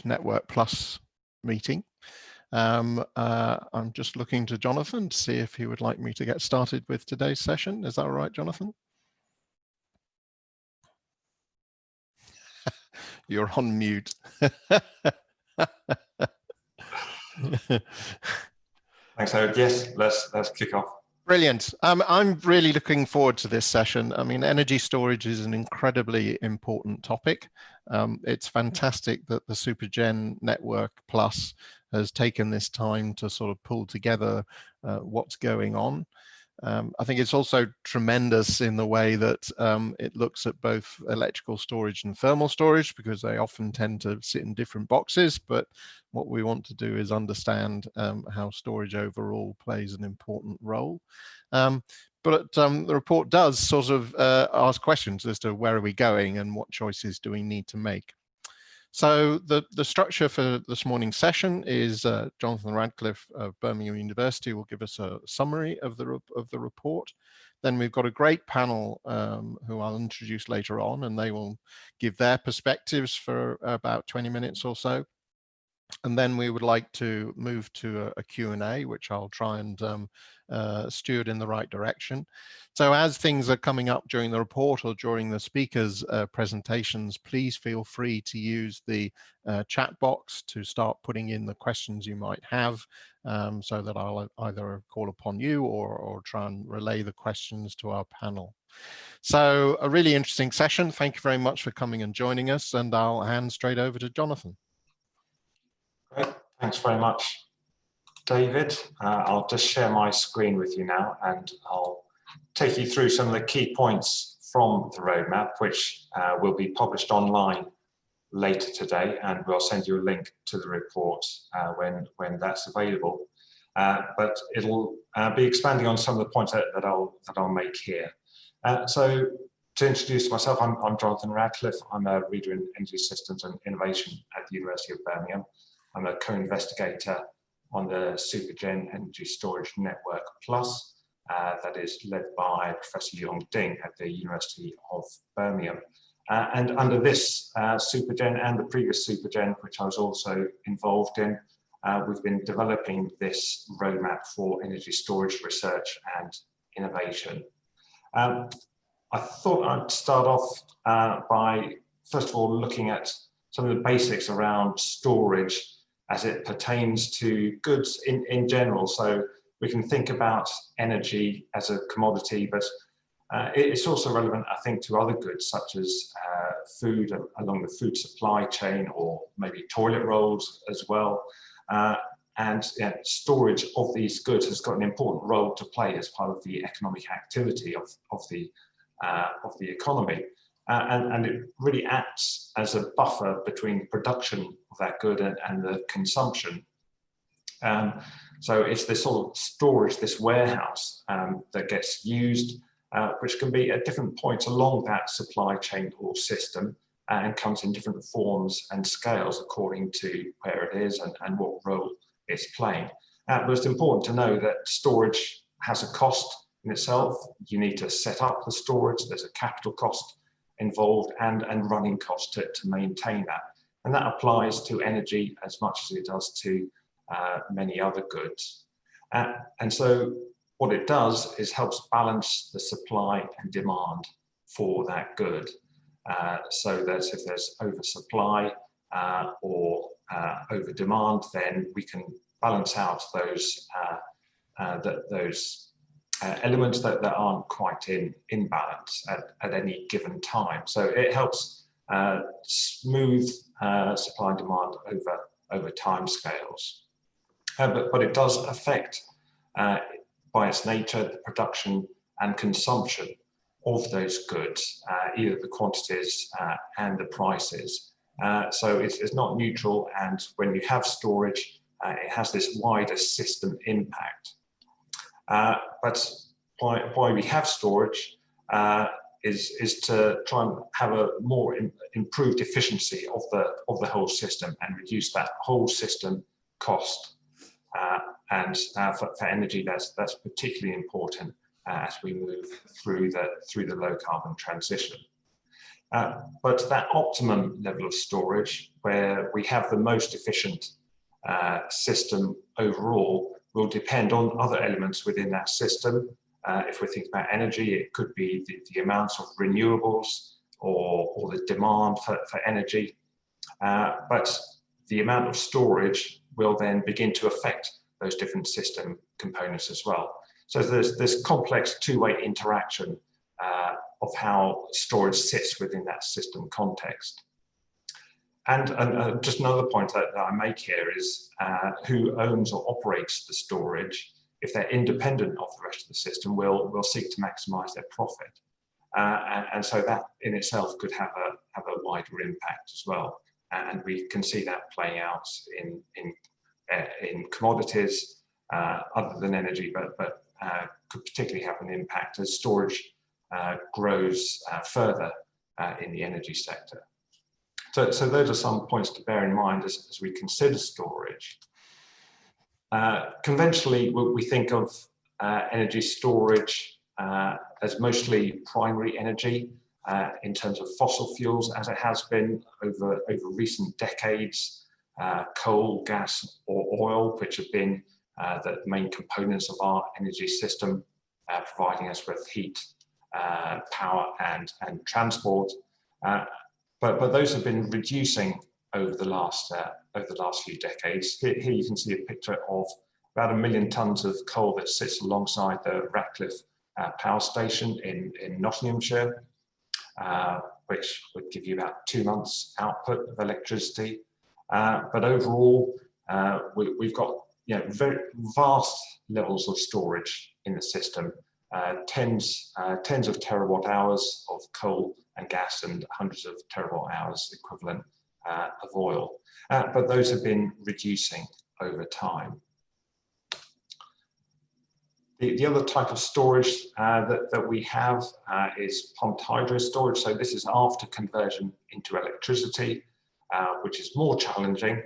Network Plus meeting. I'm just looking to Jonathan to see if he would like me to get started with today's session. Is that all right, Jonathan? You're on mute. Thanks, Howard. Yes, let's kick off. Brilliant. I'm really looking forward to this session. I mean, energy storage is an incredibly important topic. It's fantastic that the SuperGen Network Plus has taken this time to sort of pull together what's going on. I think it's also tremendous in the way that it looks at both electrical storage and thermal storage, because they often tend to sit in different boxes. But what we want to do is understand how storage overall plays an important role. But the report does sort of ask questions as to where are we going and what choices do we need to make. So the structure for this morning's session is Jonathan Radcliffe of Birmingham University will give us a summary of the report. Then we've got a great panel who I'll introduce later on, and they will give their perspectives for about 20 minutes or so. And then we would like to move to a Q&A, which I'll try and steward in the right direction. So as things are coming up during the report or during the speakers' presentations, please feel free to use the chat box to start putting in the questions you might have, so that I'll either call upon you or try and relay the questions to our panel. So a really interesting session. Thank you very much for coming and joining us, and I'll hand straight over to Jonathan. Great, thanks very much, David. I'll just share my screen with you now, and I'll take you through some of the key points from the roadmap, which will be published online later today, and we'll send you a link to the report when that's available. But it'll be expanding on some of the points that I'll make here. So to introduce myself, I'm Jonathan Radcliffe. I'm a reader in energy systems and innovation at the University of Birmingham. I'm a co-investigator on the SuperGen Energy Storage Network Plus that is led by Professor Yong Ding at the University of Birmingham. And under this SuperGen and the previous SuperGen, which I was also involved in, we've been developing this roadmap for energy storage research and innovation. I thought I'd start off by, first of all, looking at some of the basics around storage as it pertains to goods in general. So we can think about energy as a commodity, but it's also relevant, I think, to other goods such as food along the food supply chain, or maybe toilet rolls as well. And storage of these goods has got an important role to play as part of the economic activity of the economy. And it really acts as a buffer between the production of that good and the consumption. So it's this sort of storage, this warehouse that gets used, which can be at different points along that supply chain or system, and comes in different forms and scales according to where it is and what role it's playing. But it's important to know that storage has a cost in itself. You need to set up the storage, there's a capital cost involved and running cost to maintain that. And that applies to energy as much as it does to many other goods. And so what it does is helps balance the supply and demand for that good. So that if there's oversupply or over demand, then we can balance out those elements that aren't quite in balance at any given time. So it helps smooth supply and demand over time scales. But it does affect, by its nature, the production and consumption of those goods, either the quantities and the prices. So it's not neutral, and when you have storage, it has this wider system impact. But why we have storage is to try and have a more improved efficiency of the whole system and reduce that whole system cost. And for energy, that's particularly important as we move through the low carbon transition. But that optimum level of storage, where we have the most efficient system overall, will depend on other elements within that system. If we think about energy, it could be the amounts of renewables or the demand for energy. But the amount of storage will then begin to affect those different system components as well. So there's this complex two-way interaction of how storage sits within that system context. And just another point that I make here is who owns or operates the storage. If they're independent of the rest of the system, will seek to maximize their profit. And so that in itself could have a wider impact as well. And we can see that playing out in commodities other than energy, but could particularly have an impact as storage grows further in the energy sector. So those are some points to bear in mind as we consider storage. Conventionally, we think of energy storage as mostly primary energy in terms of fossil fuels, as it has been over recent decades. Coal, gas, or oil, which have been the main components of our energy system, providing us with heat, power, and transport. But those have been reducing over the last few decades. Here you can see a picture of about 1 million tons of coal that sits alongside the Ratcliffe power station in Nottinghamshire, which would give you about 2 months output of electricity. But overall, we've got very vast levels of storage in the system, tens of terawatt hours of coal and gas and hundreds of terawatt hours equivalent of oil. But those have been reducing over time. The other type of storage that we have is pumped hydro storage. So this is after conversion into electricity, which is more challenging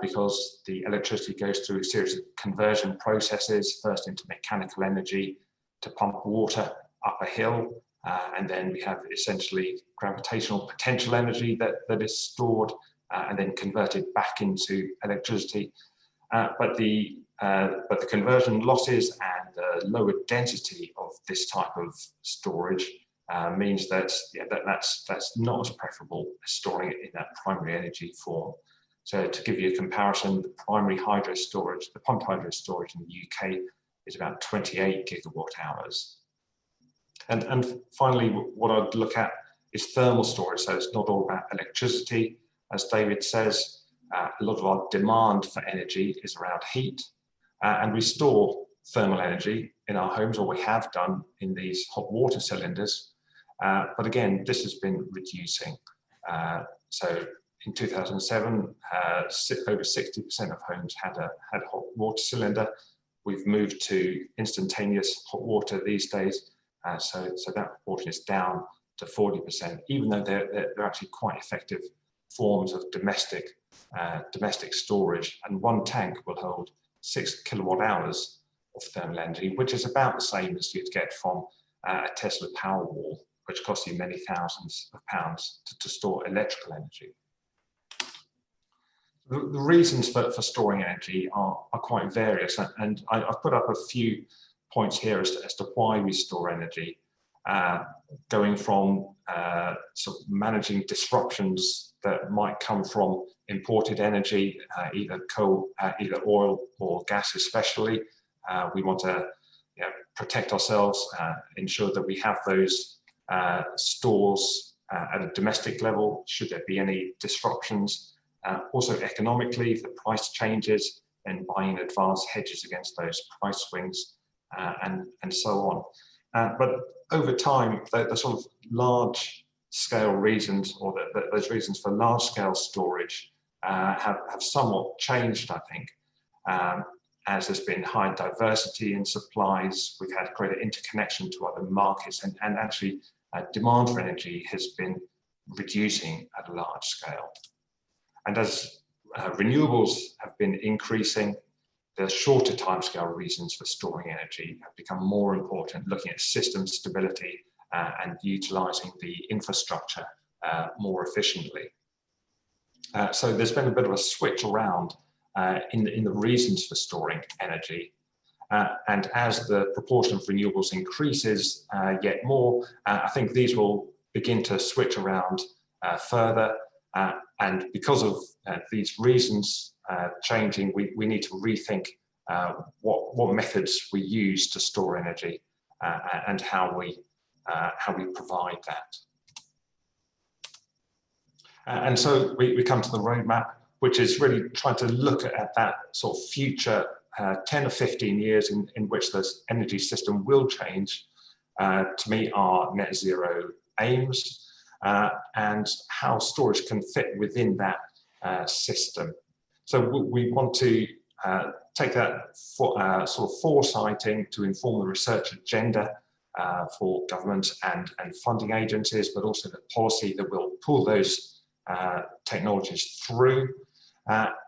because the electricity goes through a series of conversion processes, first into mechanical energy to pump water up a hill, and then we have essentially gravitational potential energy that is stored and then converted back into electricity. But the conversion losses and the lower density of this type of storage means that that's not as preferable as storing it in that primary energy form. So to give you a comparison, the primary hydro storage, the pumped hydro storage in the UK is about 28 gigawatt hours. And finally, what I'd look at is thermal storage. So it's not all about electricity. As David says, a lot of our demand for energy is around heat. And we store thermal energy in our homes, or we have done in these hot water cylinders. But again, this has been reducing. So in 2007, over 60% of homes had a hot water cylinder. We've moved to instantaneous hot water these days. So that proportion is down to 40%, even though they're actually quite effective forms of domestic storage. And one tank will hold 6 kilowatt hours of thermal energy, which is about the same as you'd get from a Tesla Powerwall, which costs you many thousands of pounds to store electrical energy. The reasons for storing energy are quite various, and I've put up a few points here as to why we store energy, going from sort of managing disruptions that might come from imported energy, either coal, either oil or gas especially. We want to protect ourselves, ensure that we have those stores at a domestic level should there be any disruptions. Also economically, if the price changes, then buying in advance hedges against those price swings, and so on. But over time, the sort of large scale reasons, or those reasons for large scale storage have somewhat changed, I think. As there's been high diversity in supplies, we've had greater interconnection to other markets, and actually demand for energy has been reducing at a large scale. And as renewables have been increasing, the shorter timescale reasons for storing energy have become more important, looking at system stability and utilising the infrastructure more efficiently. So there's been a bit of a switch around in the reasons for storing energy. And as the proportion of renewables increases yet more, I think these will begin to switch around further. And because of these reasons changing, we need to rethink what methods we use to store energy and how we provide that. And so we come to the roadmap, which is really trying to look at that sort of future 10 or 15 years in which the energy system will change to meet our net zero aims, and how storage can fit within that system. So we want to take that sort of foresighting to inform the research agenda for government and funding agencies, but also the policy that will pull those technologies through,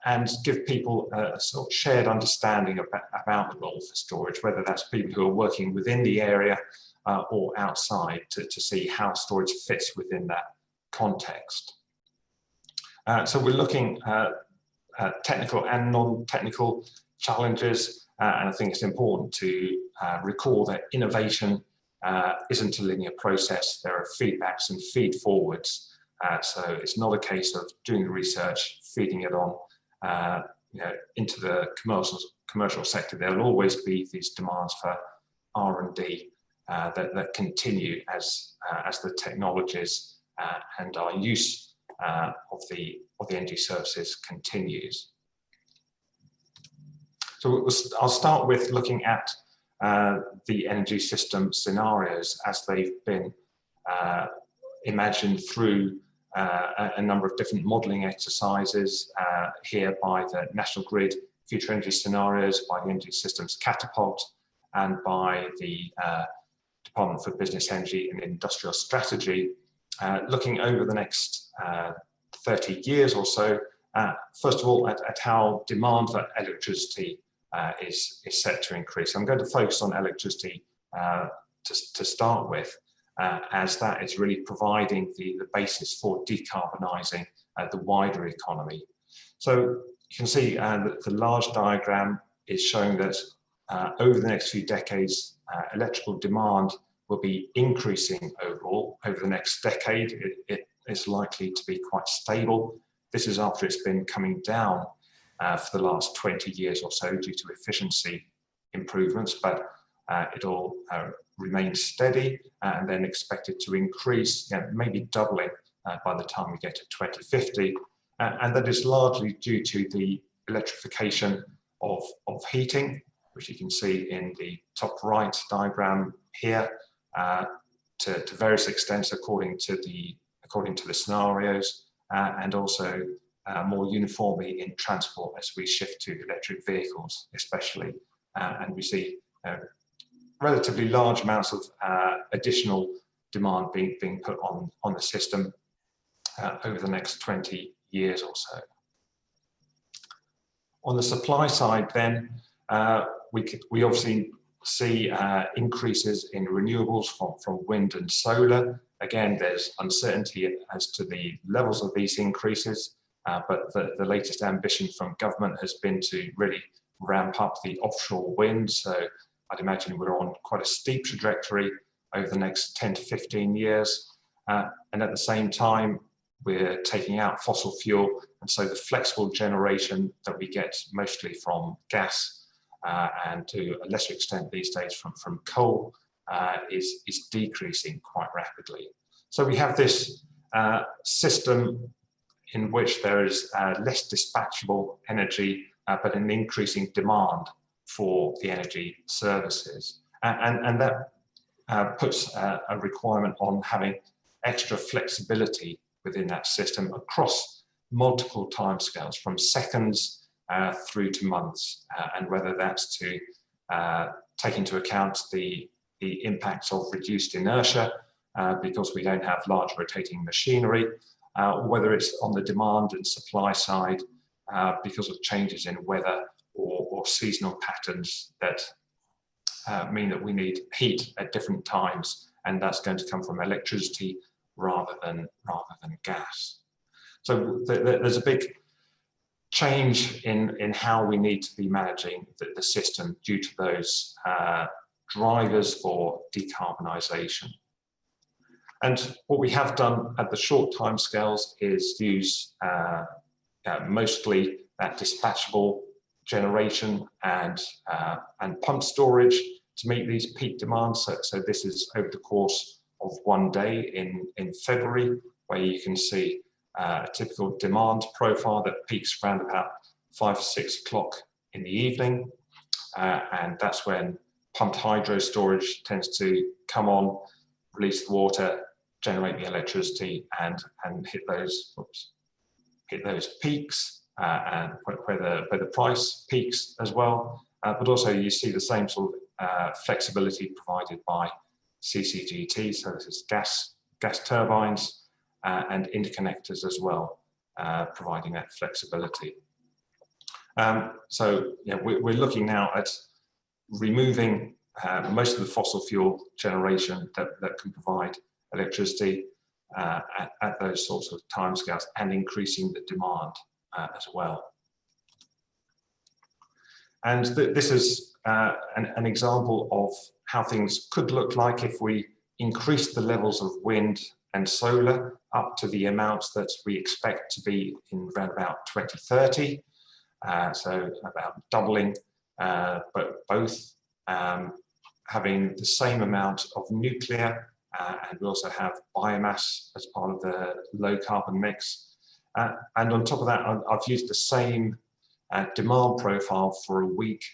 and give people a sort of shared understanding about the role for storage, whether that's people who are working within the area or outside, to see how storage fits within that context. So we're looking at technical and non-technical challenges, and I think it's important to recall that innovation isn't a linear process. There are feedbacks and feed-forwards. So it's not a case of doing the research, feeding it on into the commercial sector. There'll always be these demands for R&D that continue as the technologies and our use of the energy services continues. So I'll start with looking at the energy system scenarios as they've been imagined through a number of different modelling exercises here by the National Grid Future Energy Scenarios, by the Energy Systems Catapult, and by the Department for Business, Energy and Industrial Strategy, looking over the next 30 years or so, first of all, at how demand for electricity is set to increase. I'm going to focus on electricity to start with, as that is really providing the basis for decarbonising the wider economy. So you can see that the large diagram is showing that over the next few decades, electrical demand will be increasing overall. Over the next decade, it is likely to be quite stable. This is after it's been coming down for the last 20 years or so due to efficiency improvements, but it'll remain steady and then expected to increase, maybe doubling by the time we get to 2050. And that is largely due to the electrification of heating, which you can see in the top right diagram here, to various extents according to the scenarios, and also more uniformly in transport as we shift to electric vehicles, especially, and we see relatively large amounts of additional demand being put on the system over the next 20 years or so. On the supply side then, we obviously see increases in renewables from wind and solar. Again, there's uncertainty as to the levels of these increases, but the latest ambition from government has been to really ramp up the offshore wind. So I'd imagine we're on quite a steep trajectory over the next 10 to 15 years. And at the same time, we're taking out fossil fuel. And so the flexible generation that we get mostly from gas and to a lesser extent these days from coal is decreasing quite rapidly. So we have this system in which there is less dispatchable energy, but an increasing demand for the energy services. And that puts a requirement on having extra flexibility within that system across multiple timescales, from seconds through to months, and whether that's to take into account the impacts of reduced inertia because we don't have large rotating machinery, whether it's on the demand and supply side because of changes in weather or seasonal patterns that mean that we need heat at different times and that's going to come from electricity rather than gas. So there's a big change in how we need to be managing the system due to those drivers for decarbonisation. And what we have done at the short timescales is use mostly that dispatchable generation and pump storage to meet these peak demands. So this is over the course of one day in February, where you can see a typical demand profile that peaks around about 5 or 6 o'clock in the evening. And that's when pumped hydro storage tends to come on, release the water, generate the electricity, and hit those peaks, and where the price peaks as well. But also you see the same sort of flexibility provided by CCGT. So this is gas turbines and interconnectors as well, providing that flexibility. So yeah, we're looking now at removing most of the fossil fuel generation that can provide electricity at those sorts of timescales, and increasing the demand as well. And this is an example of how things could look like if we increase the levels of wind and solar up to the amounts that we expect to be in around about 2030. So about doubling, but both having the same amount of nuclear, and we also have biomass as part of the low carbon mix. And on top of that, I've used the same demand profile for a week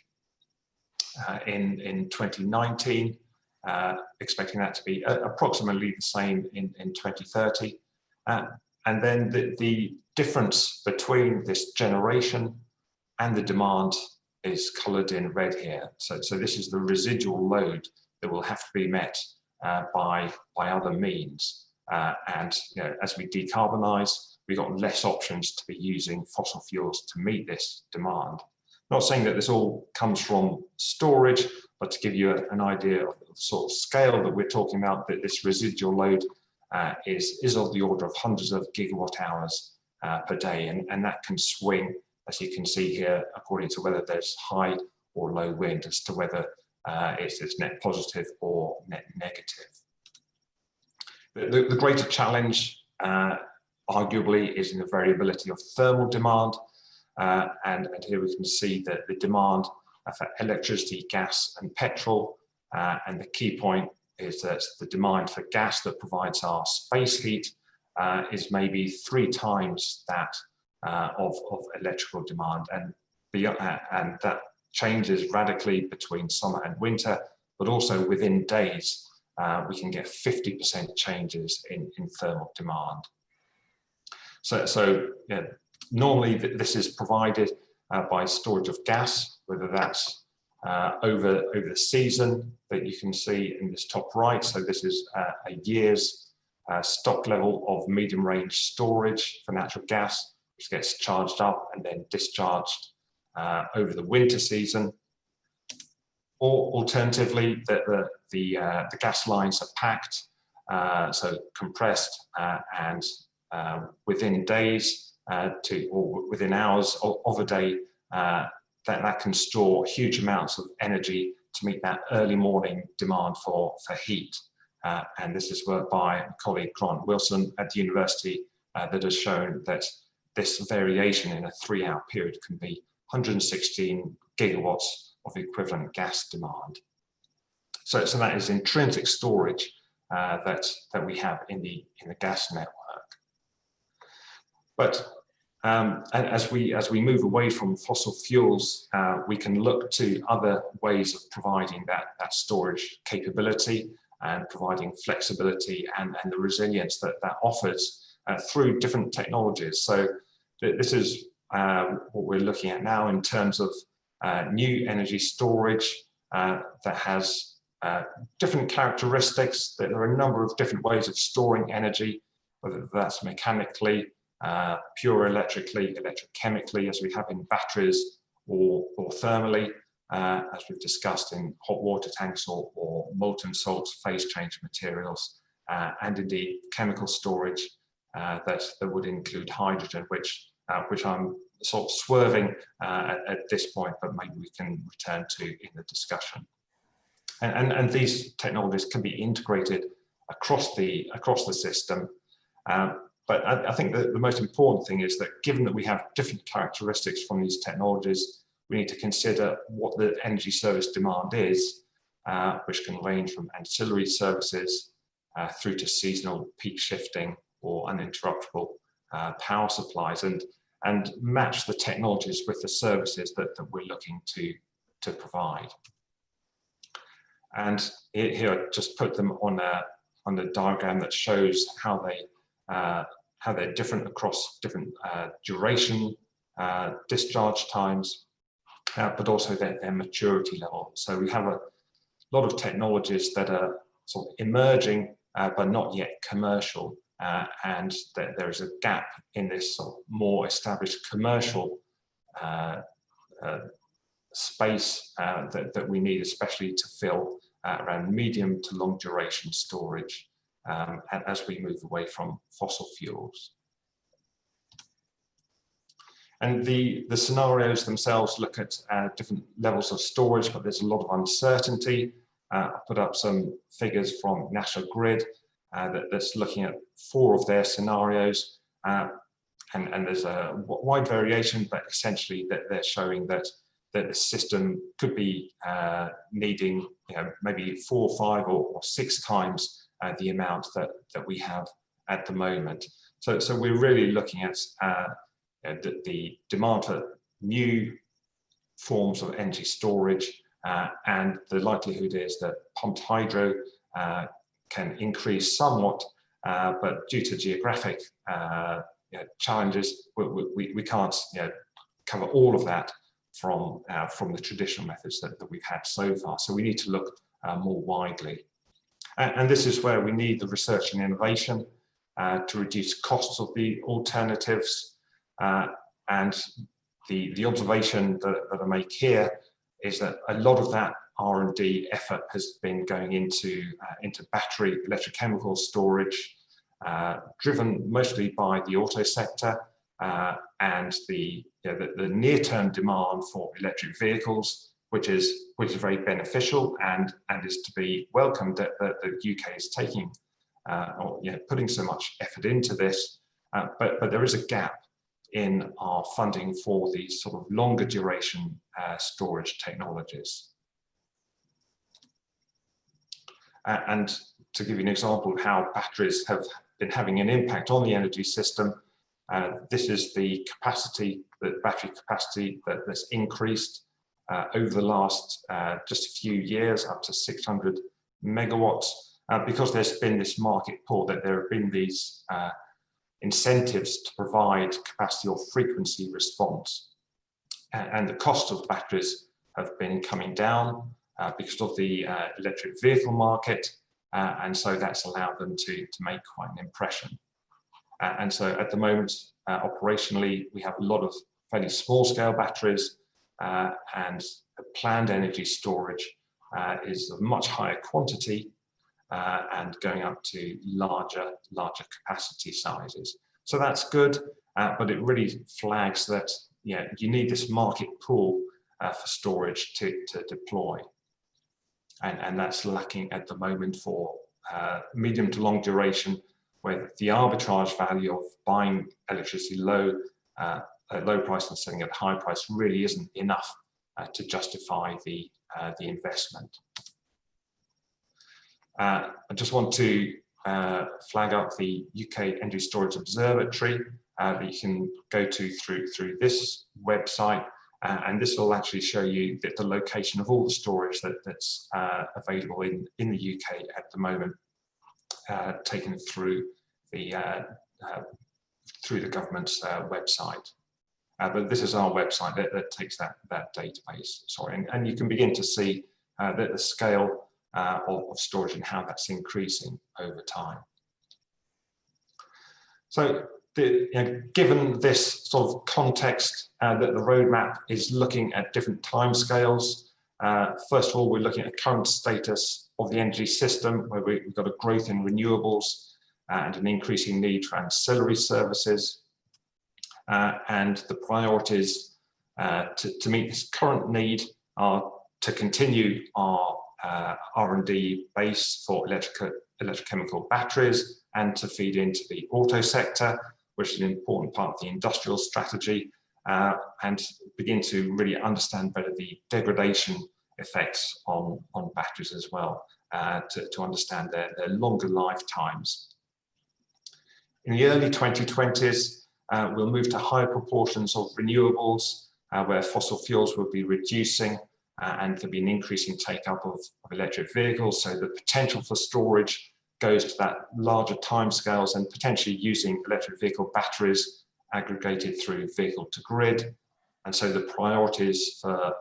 in 2019, expecting that to be approximately the same in 2030. And then the difference between this generation and the demand is coloured in red here. So this is the residual load that will have to be met by other means. And as we decarbonise, we've got less options to be using fossil fuels to meet this demand. Not saying that this all comes from storage, but to give you an idea of the sort of scale that we're talking about, that this residual load is of the order of hundreds of gigawatt hours per day, and that can swing, as you can see here, according to whether there's high or low wind, as to whether it's net positive or net negative. The greater challenge, arguably, is in the variability of thermal demand, and here we can see that the demand for electricity, gas and petrol, and the key point is that the demand for gas that provides our space heat is maybe 3 times that of electrical demand, and that changes radically between summer and winter, but also within days we can get 50% changes in thermal demand. So yeah, normally this is provided by storage of gas, whether that's over the season that you can see in this top right. So this is a year's stock level of medium range storage for natural gas, which gets charged up and then discharged over the winter season. Or alternatively, the gas lines are packed, so compressed, and within days or within hours of a day, that can store huge amounts of energy to meet that early morning demand for heat. And this is work by my colleague Grant Wilson at the university that has shown that this variation in a 3-hour period can be 116 gigawatts of equivalent gas demand. So that is intrinsic storage that we have in the gas network. But as we move away from fossil fuels, we can look to other ways of providing that storage capability and providing flexibility and the resilience that offers through different technologies. So this is what we're looking at now in terms of new energy storage that has different characteristics. There are a number of different ways of storing energy, whether that's mechanically, pure electrically, electrochemically, as we have in batteries, or thermally. as we've discussed, in hot water tanks or molten salt phase change materials, and indeed chemical storage that would include hydrogen, which I'm sort of swerving at this point, but maybe we can return to in the discussion. And these technologies can be integrated across the system. But I think that the most important thing is that given that we have different characteristics from these technologies, we need to consider what the energy service demand is, which can range from ancillary services through to seasonal peak shifting or uninterruptible power supplies, and match the technologies with the services that we're looking to provide. And here I just put them on the diagram that shows how they're different across different duration, discharge times, but also their maturity level. So we have a lot of technologies that are sort of emerging, but not yet commercial, and that there is a gap in this sort of more established commercial space that we need, especially to fill around medium to long duration storage as we move away from fossil fuels. And the scenarios themselves look at different levels of storage, but there's a lot of uncertainty. I put up some figures from National Grid that's looking at 4 of their scenarios, and there's a wide variation, but essentially that they're showing that the system could be needing, maybe 4, 5, or 6 times the amount that we have at the moment. So we're really looking at the demand for new forms of energy storage, and the likelihood is that pumped hydro can increase somewhat, but due to geographic challenges, we can't cover all of that from the traditional methods that we've had so far. So we need to look more widely. And this is where we need the research and innovation to reduce costs of the alternatives. And the observation that I make here is that a lot of that R&D effort has been going into battery electrochemical storage, driven mostly by the auto sector, and the near-term demand for electric vehicles, which is very beneficial and is to be welcomed that the UK is taking putting so much effort into this, but there is a gap in our funding for these sort of longer duration storage technologies. And to give you an example of how batteries have been having an impact on the energy system, this is the battery capacity that's increased over the last just a few years, up to 600 megawatts, because there's been this market pull, that there have been these incentives to provide capacity or frequency response. And the cost of batteries have been coming down because of the electric vehicle market, and so that's allowed them to make quite an impression. And so at the moment, operationally, we have a lot of fairly small scale batteries, and the planned energy storage is of much higher quantity and going up to larger capacity sizes. So that's good, but it really flags that you need this market pool for storage to deploy. And that's lacking at the moment for medium to long duration, where the arbitrage value of buying electricity at low price and selling at high price really isn't enough to justify the investment. I just want to flag up the UK Energy Storage Observatory that you can go to through this website, and this will actually show you the location of all the storage that's available in the UK at the moment, taken through the government's website. But this is our website that takes that database, and you can begin to see the scale of storage and how that's increasing over time. So given this sort of context, that the roadmap is looking at different timescales, First of all, we're looking at the current status of the energy system, where we've got a growth in renewables and an increasing need for ancillary services. And the priorities to meet this current need are to continue our R&D base for electrochemical batteries and to feed into the auto sector, which is an important part of the industrial strategy, and begin to really understand better the degradation effects on batteries as well, to understand their longer lifetimes. In the early 2020s, we'll move to higher proportions of renewables, where fossil fuels will be reducing, and there'll be an increasing take-up of electric vehicles. So the potential for storage goes to that larger timescales, and potentially using electric vehicle batteries aggregated through vehicle to grid. And so the priorities for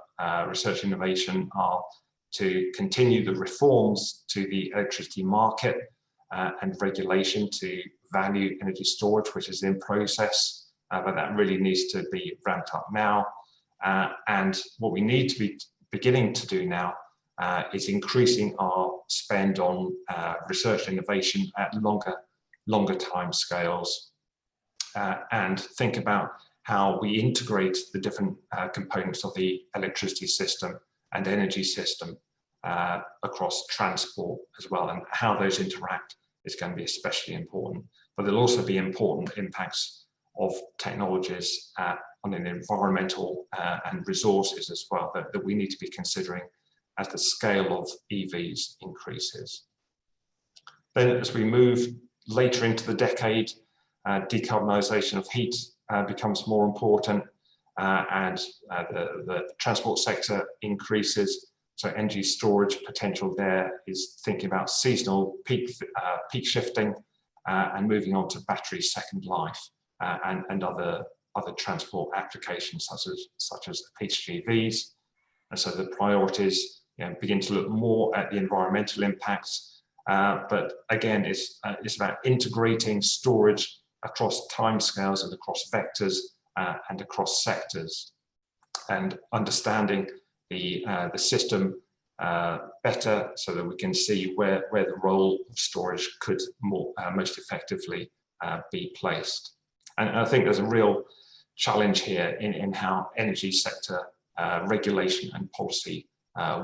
research and innovation are to continue the reforms to the electricity market and regulation to value energy storage, which is in process, but that really needs to be ramped up now. And what we need to be beginning to do now is increasing our spend on research and innovation at longer time scales, and think about how we integrate the different components of the electricity system and energy system across transport as well, and how those interact is going to be especially important. But there'll also be important impacts of technologies on an environmental and resources as well that we need to be considering as the scale of EVs increases. Then as we move later into the decade, decarbonisation of heat becomes more important, and the transport sector increases. So energy storage potential there is thinking about seasonal peak shifting and moving on to battery second life and other transport applications such as HGVs. And so the priorities begin to look more at the environmental impacts, but again, it's about integrating storage across timescales and across vectors and across sectors, and understanding the system better so that we can see where the role of storage could most effectively be placed. And I think there's a real challenge here in how energy sector regulation and policy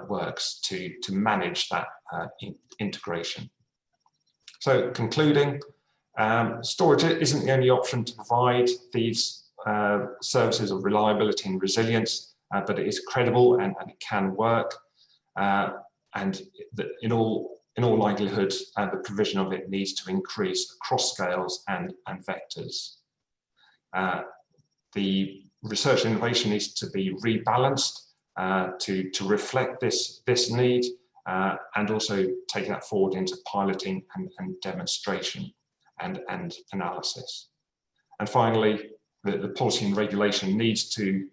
works to manage that integration. So concluding, storage isn't the only option to provide these services of reliability and resilience, but it is credible and it can work. And in all likelihood, the provision of it needs to increase across scales and vectors. The research and innovation needs to be rebalanced to reflect this need, and also take that forward into piloting and demonstration and analysis. And finally, the policy and regulation needs to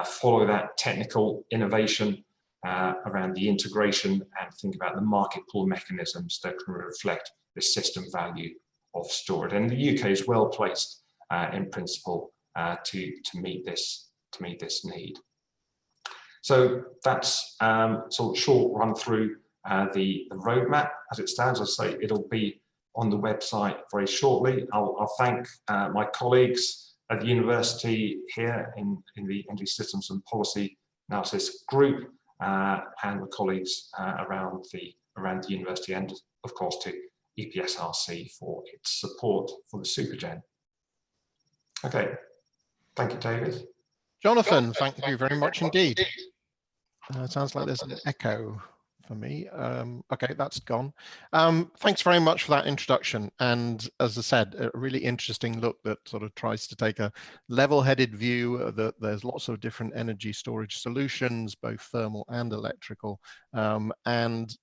follow that technical innovation around the integration and think about the market pull mechanisms that can reflect the system value of storage. And the UK is well placed in principle to meet this need. So that's sort of short run through the roadmap as it stands. I'll say it'll be on the website very shortly. I'll thank my colleagues at the university here in the Energy Systems and Policy Analysis Group, and the colleagues around the university, and of course to EPSRC for its support for the Supergen. Okay, thank you, David. Jonathan, thank you very much indeed. It sounds like there's an echo for me. Okay, that's gone. Thanks very much for that introduction. And as I said, a really interesting look that sort of tries to take a level-headed view that there's lots of different energy storage solutions, both thermal and electrical, and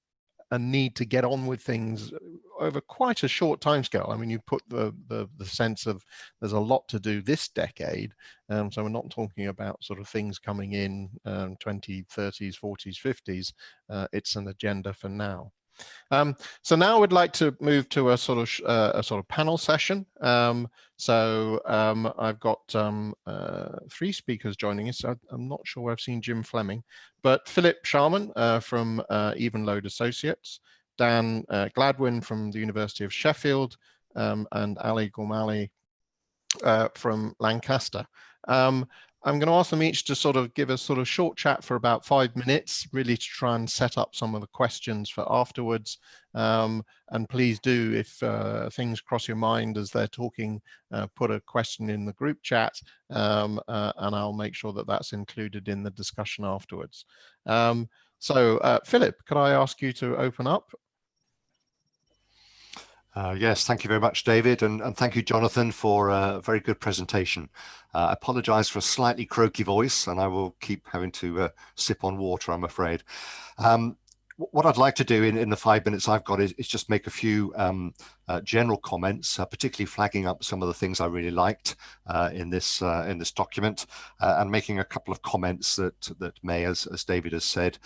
a need to get on with things over quite a short timescale. I mean, you put the sense of there's a lot to do this decade. So we're not talking about sort of things coming in 2030s, 40s, 50s. It's an agenda for now. So now I would like to move to a sort of panel session. I've got 3 speakers joining us. I'm not sure where I've seen Jim Fleming, but Philip Sharman from Evenlode Associates, Dan Gladwin from the University of Sheffield, and Ali Gourmali from Lancaster. I'm going to ask them each to sort of give a sort of short chat for about 5 minutes, really to try and set up some of the questions for afterwards. And please do, if things cross your mind as they're talking, put a question in the group chat, and I'll make sure that that's included in the discussion afterwards. Philip, could I ask you to open up? Yes, thank you very much, David, and thank you, Jonathan, for a very good presentation. I apologize for a slightly croaky voice, and I will keep having to sip on water, I'm afraid. What I'd like to do in the 5 minutes I've got is just make a few general comments, particularly flagging up some of the things I really liked in this document, and making a couple of comments that may, as David has said,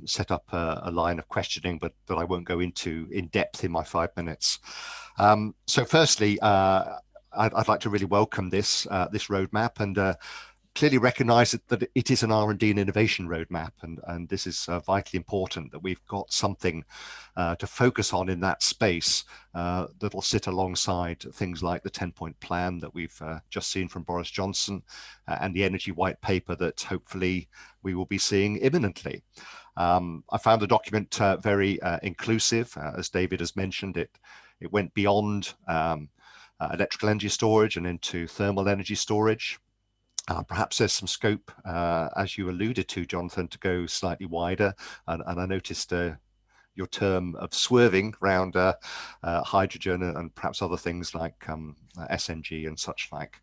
set up a line of questioning, but that I won't go into in depth in my 5 minutes. So firstly, I'd like to really welcome this roadmap, and clearly recognize that it is an R&D and innovation roadmap, and this is vitally important that we've got something to focus on in that space that'll sit alongside things like the 10-point plan that we've just seen from Boris Johnson, and the energy white paper that hopefully we will be seeing imminently. I found the document very inclusive. As David has mentioned, it went beyond electrical energy storage and into thermal energy storage. Perhaps there's some scope, as you alluded to, Jonathan, to go slightly wider. And I noticed your term of swerving around hydrogen and perhaps other things like SNG and such like.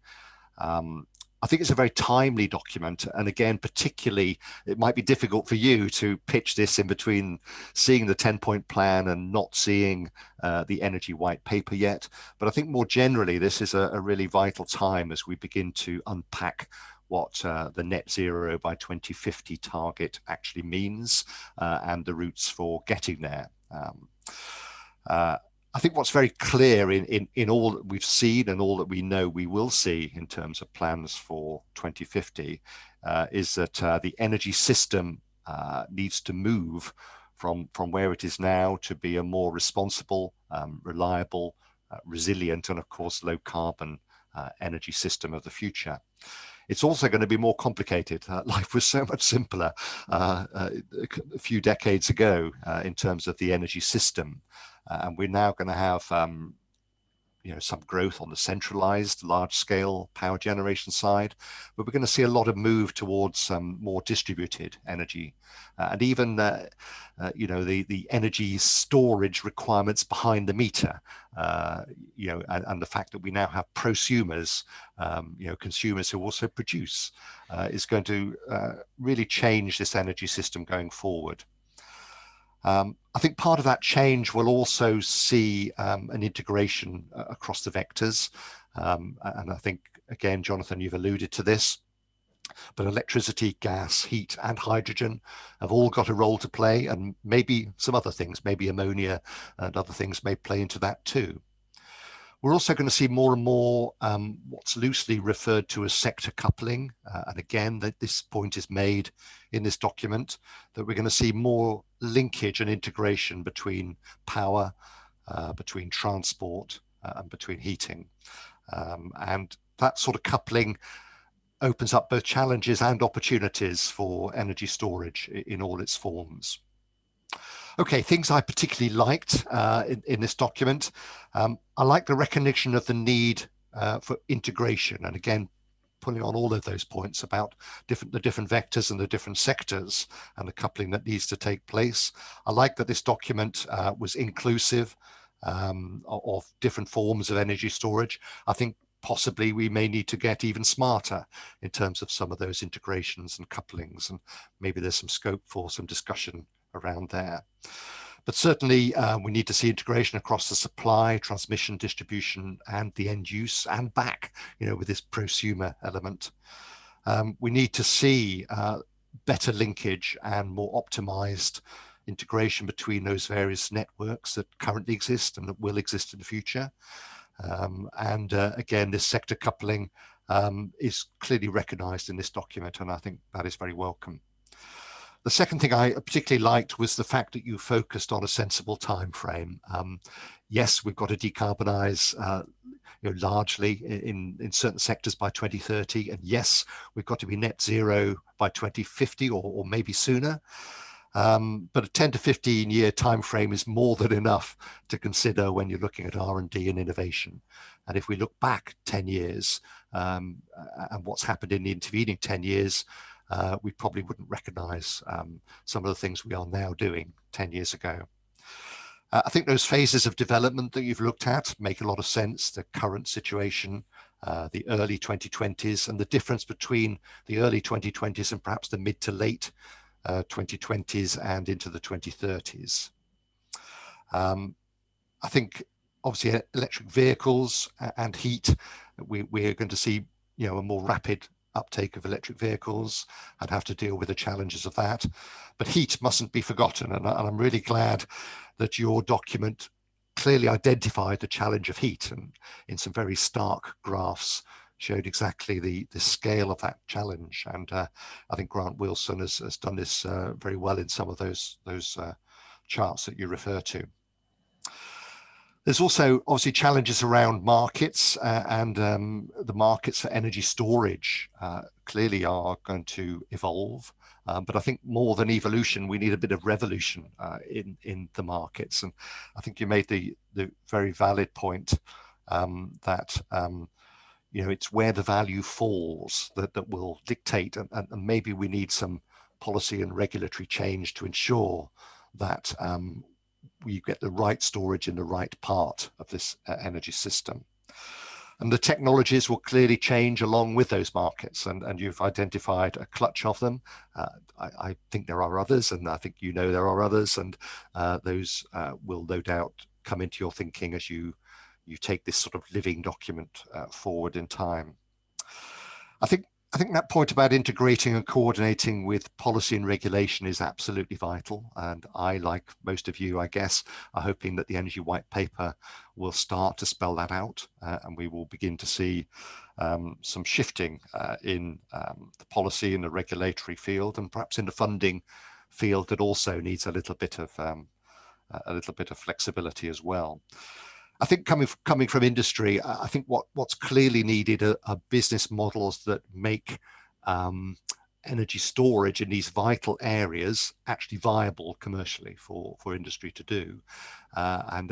I think it's a very timely document. And again, particularly, it might be difficult for you to pitch this in between seeing the 10-point plan and not seeing the energy white paper yet. But I think more generally, this is a really vital time as we begin to unpack what the net zero by 2050 target actually means and the routes for getting there. I think what's very clear in all that we've seen and all that we know we will see in terms of plans for 2050 is that the energy system needs to move from where it is now to be a more responsible, reliable, resilient, and of course low carbon energy system of the future. It's also going to be more complicated. Life was so much simpler a few decades ago in terms of the energy system. And we're now going to have some growth on the centralized large-scale power generation side, but we're going to see a lot of move towards more distributed energy, and even the energy storage requirements behind the meter, and the fact that we now have prosumers, consumers who also produce, is going to really change this energy system going forward. I think part of that change will also see an integration across the vectors. And I think, again, Jonathan, you've alluded to this, but electricity, gas, heat, and hydrogen have all got a role to play, and maybe some other things, maybe ammonia and other things may play into that too. We're also going to see more and more what's loosely referred to as sector coupling. And again, this point is made in this document, that we're going to see more linkage and integration between power, between transport, and between heating. And that sort of coupling opens up both challenges and opportunities for energy storage in all its forms. Okay, things I particularly liked in this document. I like the recognition of the need for integration, and again, pulling on all of those points about the different vectors and the different sectors and the coupling that needs to take place. I like that this document was inclusive of different forms of energy storage. I think possibly we may need to get even smarter in terms of some of those integrations and couplings, and maybe there's some scope for some discussion around there. But certainly we need to see integration across the supply, transmission, distribution, and the end use, and back, with this prosumer element. We need to see better linkage and more optimized integration between those various networks that currently exist and that will exist in the future. Again, this sector coupling is clearly recognized in this document, and I think that is very welcome. The second thing I particularly liked was the fact that you focused on a sensible time frame. Yes, we've got to decarbonize largely in certain sectors by 2030, and yes, we've got to be net zero by 2050 or maybe sooner. But a 10 to 15 year time frame is more than enough to consider when you're looking at R&D and innovation. And if we look back 10 years and what's happened in the intervening 10 years, we probably wouldn't recognize some of the things we are now doing 10 years ago. I think those phases of development that you've looked at make a lot of sense. The current situation, the early 2020s, and the difference between the early 2020s and perhaps the mid to late 2020s and into the 2030s. I think obviously electric vehicles and heat, we're going to see a more rapid uptake of electric vehicles and have to deal with the challenges of that. But heat mustn't be forgotten, and I'm really glad that your document clearly identified the challenge of heat, and in some very stark graphs showed exactly the scale of that challenge. And I think Grant Wilson has done this very well in some of those charts that you refer to. There's also obviously challenges around markets, and the markets for energy storage clearly are going to evolve. But I think more than evolution, we need a bit of revolution in the markets. And I think you made the very valid point that it's where the value falls that will dictate, and maybe we need some policy and regulatory change to ensure that we get the right storage in the right part of this energy system. And the technologies will clearly change along with those markets, and you've identified a clutch of them. I think there are others, and I think there are others, and those will no doubt come into your thinking as you take this sort of living document forward in time. I think that point about integrating and coordinating with policy and regulation is absolutely vital. And I, like most of you, I guess, are hoping that the Energy White Paper will start to spell that out, and we will begin to see some shifting in the policy and the regulatory field, and perhaps in the funding field that also needs a little bit of flexibility as well. I think coming from industry, I think what's clearly needed are business models that make energy storage in these vital areas actually viable commercially for industry to do. I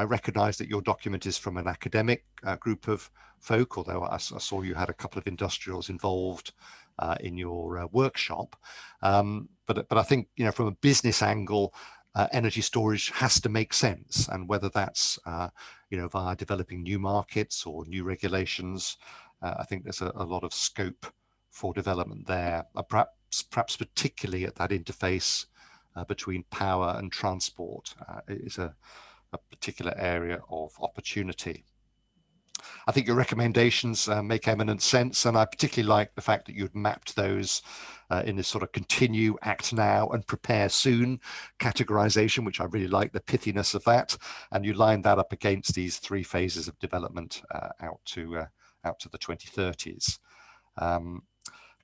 recognize that your document is from an academic group of folk, although I saw you had a couple of industrials involved in your workshop. But I think from a business angle, energy storage has to make sense, and whether that's via developing new markets or new regulations, I think there's a lot of scope for development there, perhaps particularly at that interface between power and transport is a particular area of opportunity. I think your recommendations make eminent sense, and I particularly like the fact that you've mapped those in this sort of continue, act now, and prepare soon categorization, which I really like the pithiness of that. And you line that up against these three phases of development out to the 2030s. A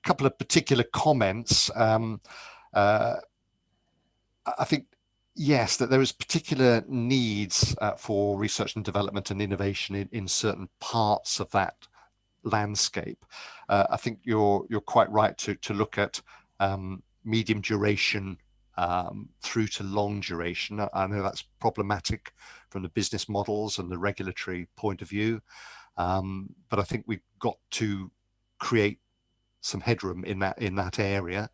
couple of particular comments. I think, yes, that there is particular needs for research and development and innovation in certain parts of that landscape. I think you're quite right to look at medium duration through to long duration. I know that's problematic from the business models and the regulatory point of view, but I think we've got to create some headroom in that area.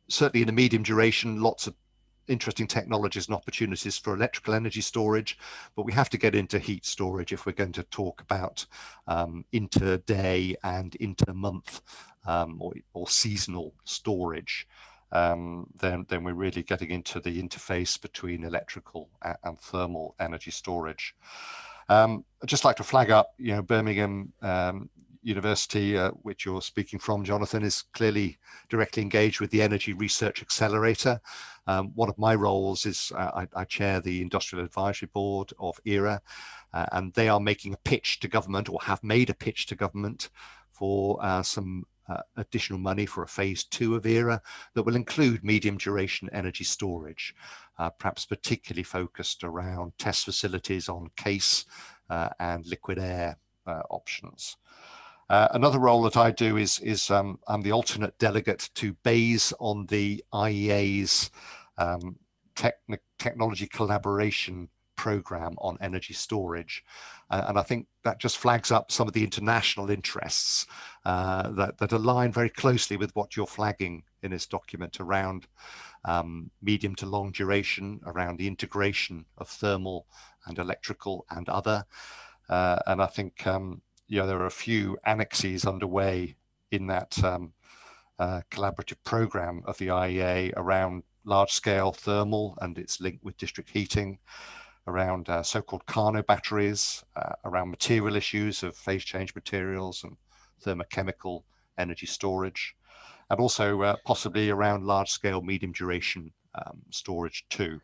Certainly in the medium duration, lots of interesting technologies and opportunities for electrical energy storage, but we have to get into heat storage if we're going to talk about inter-day and inter-month or seasonal storage. Then we're really getting into the interface between electrical and thermal energy storage. I'd just like to flag up, Birmingham university, which you're speaking from, Jonathan, is clearly directly engaged with the Energy Research Accelerator. One of my roles is I chair the Industrial Advisory Board of ERA, and they are making a pitch to government, or have made a pitch to government, for some additional money for a phase 2 of ERA that will include medium duration energy storage, perhaps particularly focused around test facilities on CASE and liquid air options. Another role that I do is I'm the alternate delegate to BEIS on the IEA's technology collaboration program on energy storage, and I think that just flags up some of the international interests that align very closely with what you're flagging in this document around medium to long duration, around the integration of thermal and electrical and other, and I think there are a few annexes underway in that collaborative program of the IEA around large-scale thermal and its link with district heating, around so-called Carnot batteries, around material issues of phase change materials and thermochemical energy storage, and also possibly around large-scale medium duration storage too.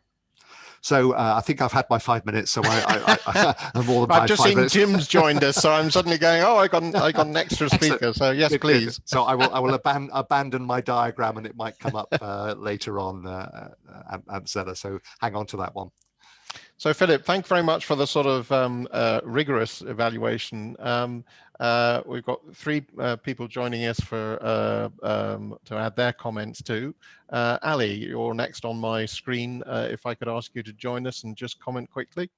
So I think I've had my 5 minutes, so I'm more than I've just seen minutes. Jim's joined us, so I'm suddenly going, oh, I got an extra speaker. So yes, please. So I will abandon my diagram, and it might come up later on, Amzella. So hang on to that one. So Philip, thank you very much for the sort of rigorous evaluation. We've got 3 people joining us for to add their comments too. Ali, you're next on my screen. If I could ask you to join us and just comment quickly.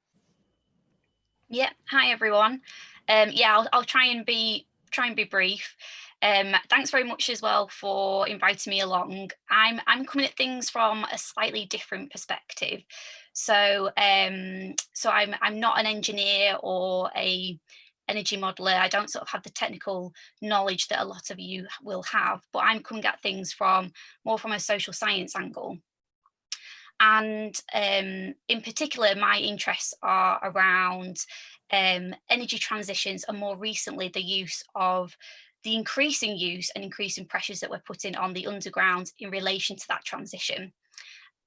Yeah, hi everyone. Yeah, I'll try and be brief. Thanks very much as well for inviting me along. I'm coming at things from a slightly different perspective. So I'm not an engineer or a energy modeler. I don't sort of have the technical knowledge that a lot of you will have, but I'm coming at things more from a social science angle. And in particular, my interests are around energy transitions, and more recently the increasing use and increasing pressures that we're putting on the underground in relation to that transition.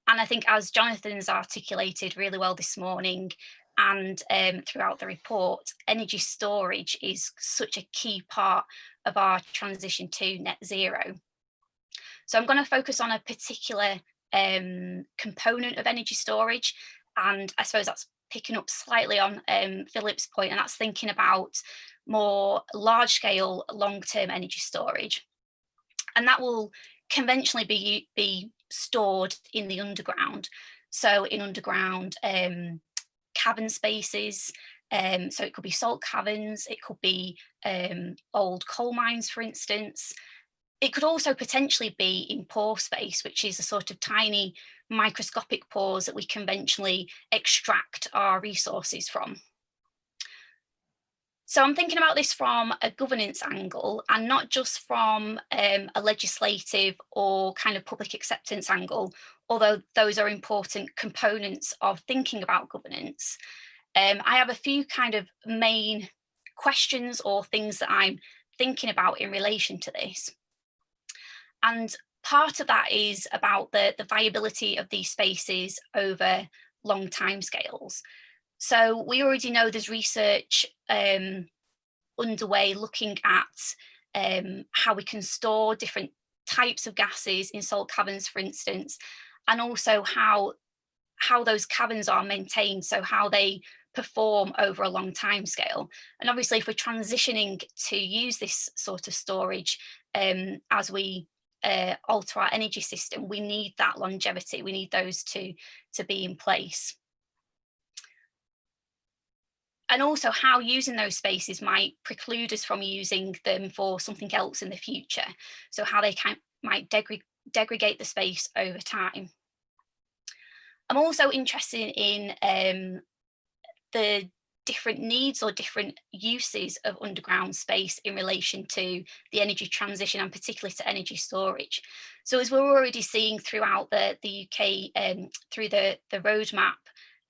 And I think, as Jonathan's articulated really well this morning and throughout the report, energy storage is such a key part of our transition to net zero. So I'm going to focus on a particular component of energy storage, and I suppose that's picking up slightly on Philip's point, and that's thinking about more large-scale, long-term energy storage. And that will conventionally be stored in the underground. So in underground cavern spaces, so it could be salt caverns, it could be old coal mines, for instance. It could also potentially be in pore space, which is a sort of tiny microscopic pores that we conventionally extract our resources from. So I'm thinking about this from a governance angle, and not just from a legislative or kind of public acceptance angle, although those are important components of thinking about governance. I have a few kind of main questions or things that I'm thinking about in relation to this. And part of that is about the viability of these spaces over long timescales. So we already know there's research underway looking at how we can store different types of gases in salt caverns, for instance, and also how those caverns are maintained, so how they perform over a long time scale. And obviously, if we're transitioning to use this sort of storage as we alter our energy system, we need that longevity. We need those to be in place. And also how using those spaces might preclude us from using them for something else in the future. So how they might degrade the space over time. I'm also interested in the different needs or different uses of underground space in relation to the energy transition, and particularly to energy storage. So as we're already seeing throughout the UK through the roadmap,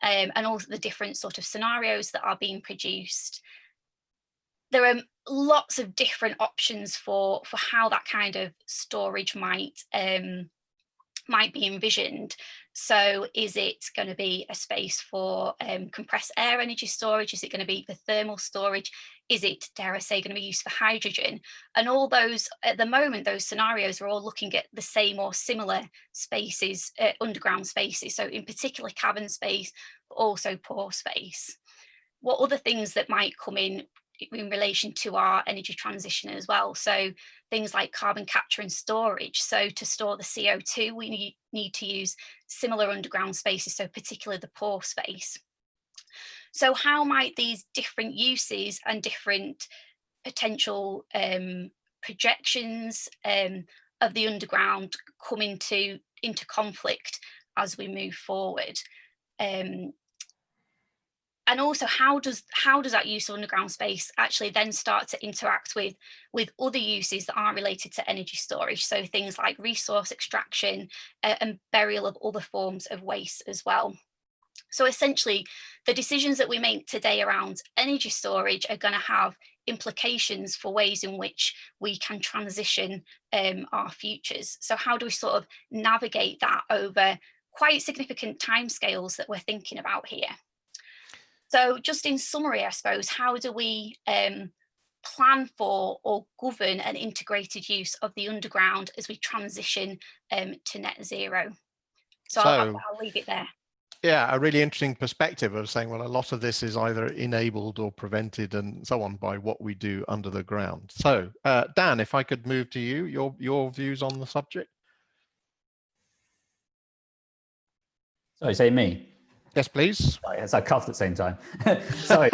and also the different sort of scenarios that are being produced, there are lots of different options for how that kind of storage might be envisioned. So is it going to be a space for compressed air energy storage? Is it going to be for thermal storage? Is it, dare I say, going to be used for hydrogen? And all those, at the moment, those scenarios are all looking at the same or similar spaces, underground spaces. So in particular, cavern space, but also pore space. What other things that might come in relation to our energy transition as well? So things like carbon capture and storage. So to store the CO2, we need to use similar underground spaces, so particularly the pore space. So how might these different uses and different potential projections of the underground come into conflict as we move forward? And also, how does that use of underground space actually then start to interact with other uses that aren't related to energy storage? So things like resource extraction and burial of other forms of waste as well. So essentially, the decisions that we make today around energy storage are going to have implications for ways in which we can transition our futures. So how do we sort of navigate that over quite significant timescales that we're thinking about here? So just in summary, I suppose, how do we plan for or govern an integrated use of the underground as we transition to net zero? So I'll leave it there. Yeah, a really interesting perspective of saying, well, a lot of this is either enabled or prevented and so on by what we do under the ground. So Dan, if I could move to you, your views on the subject. Sorry, say me? Yes, please. Sorry, as I coughed at the same time. Sorry.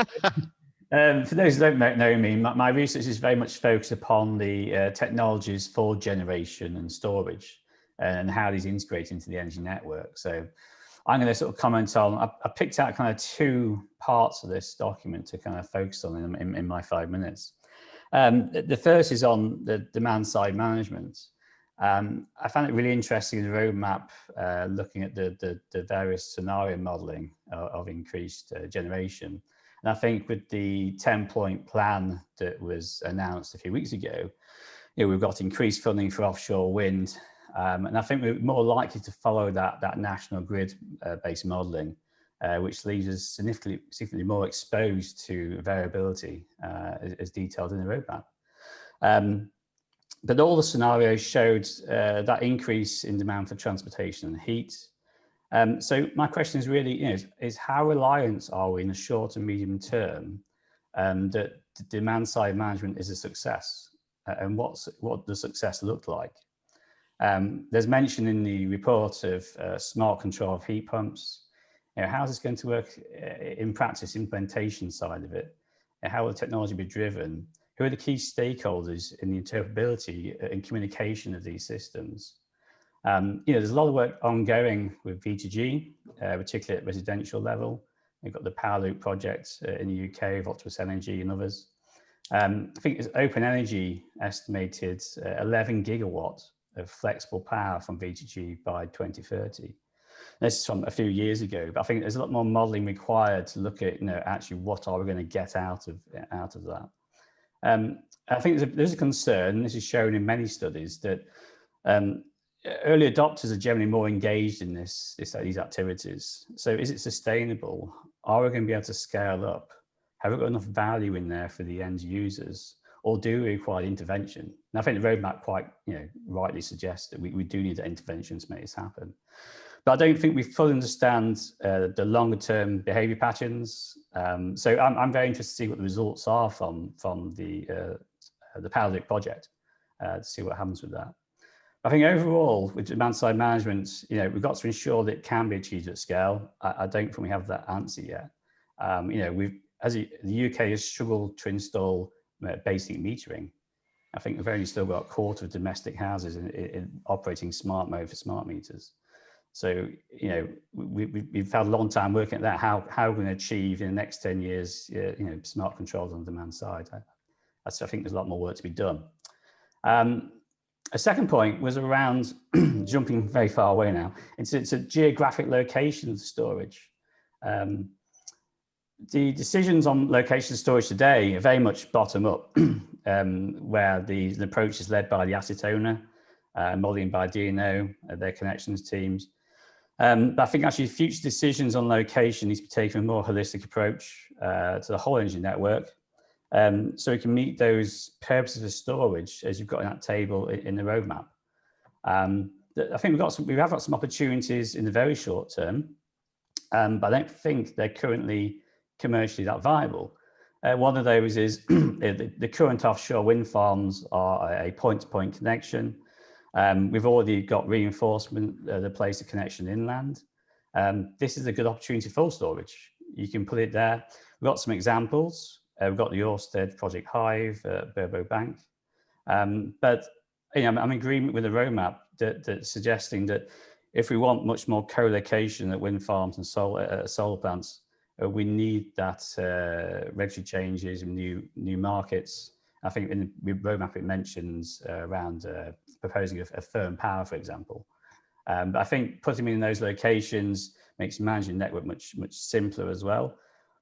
For those who don't know me, my research is very much focused upon the technologies for generation and storage and how these integrate into the energy network. So I'm going to sort of comment on, I picked out kind of two parts of this document to kind of focus on in my 5 minutes. The first is on the demand side management. I found it really interesting in the roadmap, looking at the various scenario modeling of increased generation. And I think with the 10-point plan that was announced a few weeks ago, we've got increased funding for offshore wind. And I think we're more likely to follow that national grid based modeling, which leaves us significantly more exposed to variability as detailed in the roadmap. But all the scenarios showed that increase in demand for transportation and heat. So my question is really, is how reliant are we in the short and medium term that the demand side management is a success? And what does success look like? There's mention in the report of smart control of heat pumps. How is this going to work in practice, implementation side of it? How will the technology be driven? Who are the key stakeholders in the interpretability and communication of these systems? There's a lot of work ongoing with V2G, particularly at residential level. We've got the Power Loop project in the UK with Octopus Energy and others. I think Open Energy estimated 11 gigawatts of flexible power from V2G by 2030. This is from a few years ago, but I think there's a lot more modeling required to look at, actually what are we going to get out of that. I think there's a concern, this is shown in many studies, that early adopters are generally more engaged in these activities. So is it sustainable? Are we going to be able to scale up? Have we got enough value in there for the end users? Or do we require intervention? And I think the roadmap quite rightly suggests that we do need intervention to make this happen. But I don't think we fully understand the longer term behavior patterns. So I'm very interested to see what the results are from the Power Loop project, to see what happens with that. I think overall, with demand side management, we've got to ensure that it can be achieved at scale. I don't think we have that answer yet. The UK has struggled to install basic metering. I think we've only still got a quarter of domestic houses in operating smart mode for smart meters. So, we've had a long time working at that. How are we going to achieve in the next 10 years, smart controls on the demand side? I think there's a lot more work to be done. A second point was around jumping very far away now. It's a geographic location of storage. The decisions on location storage today are very much bottom up, where the approach is led by the asset owner, modeling by DNO, their connections teams. But I think actually future decisions on location need to be taken a more holistic approach to the whole energy network. So we can meet those purposes of storage as you've got in that table in the roadmap. I think we have got some opportunities in the very short term, but I don't think they're currently commercially that viable. One of those is the current offshore wind farms are a point-to-point connection. We've already got reinforcement that place a connection inland. This is a good opportunity for storage. You can put it there. We've got some examples. We've got the Ørsted Project Hive, Burbo Bank. But I'm in agreement with the roadmap that suggesting that if we want much more co-location at wind farms and solar plants, we need that regulatory changes and new markets. I think in the roadmap it mentions around proposing a firm power, for example. But I think putting them in those locations makes managing the network much simpler as well.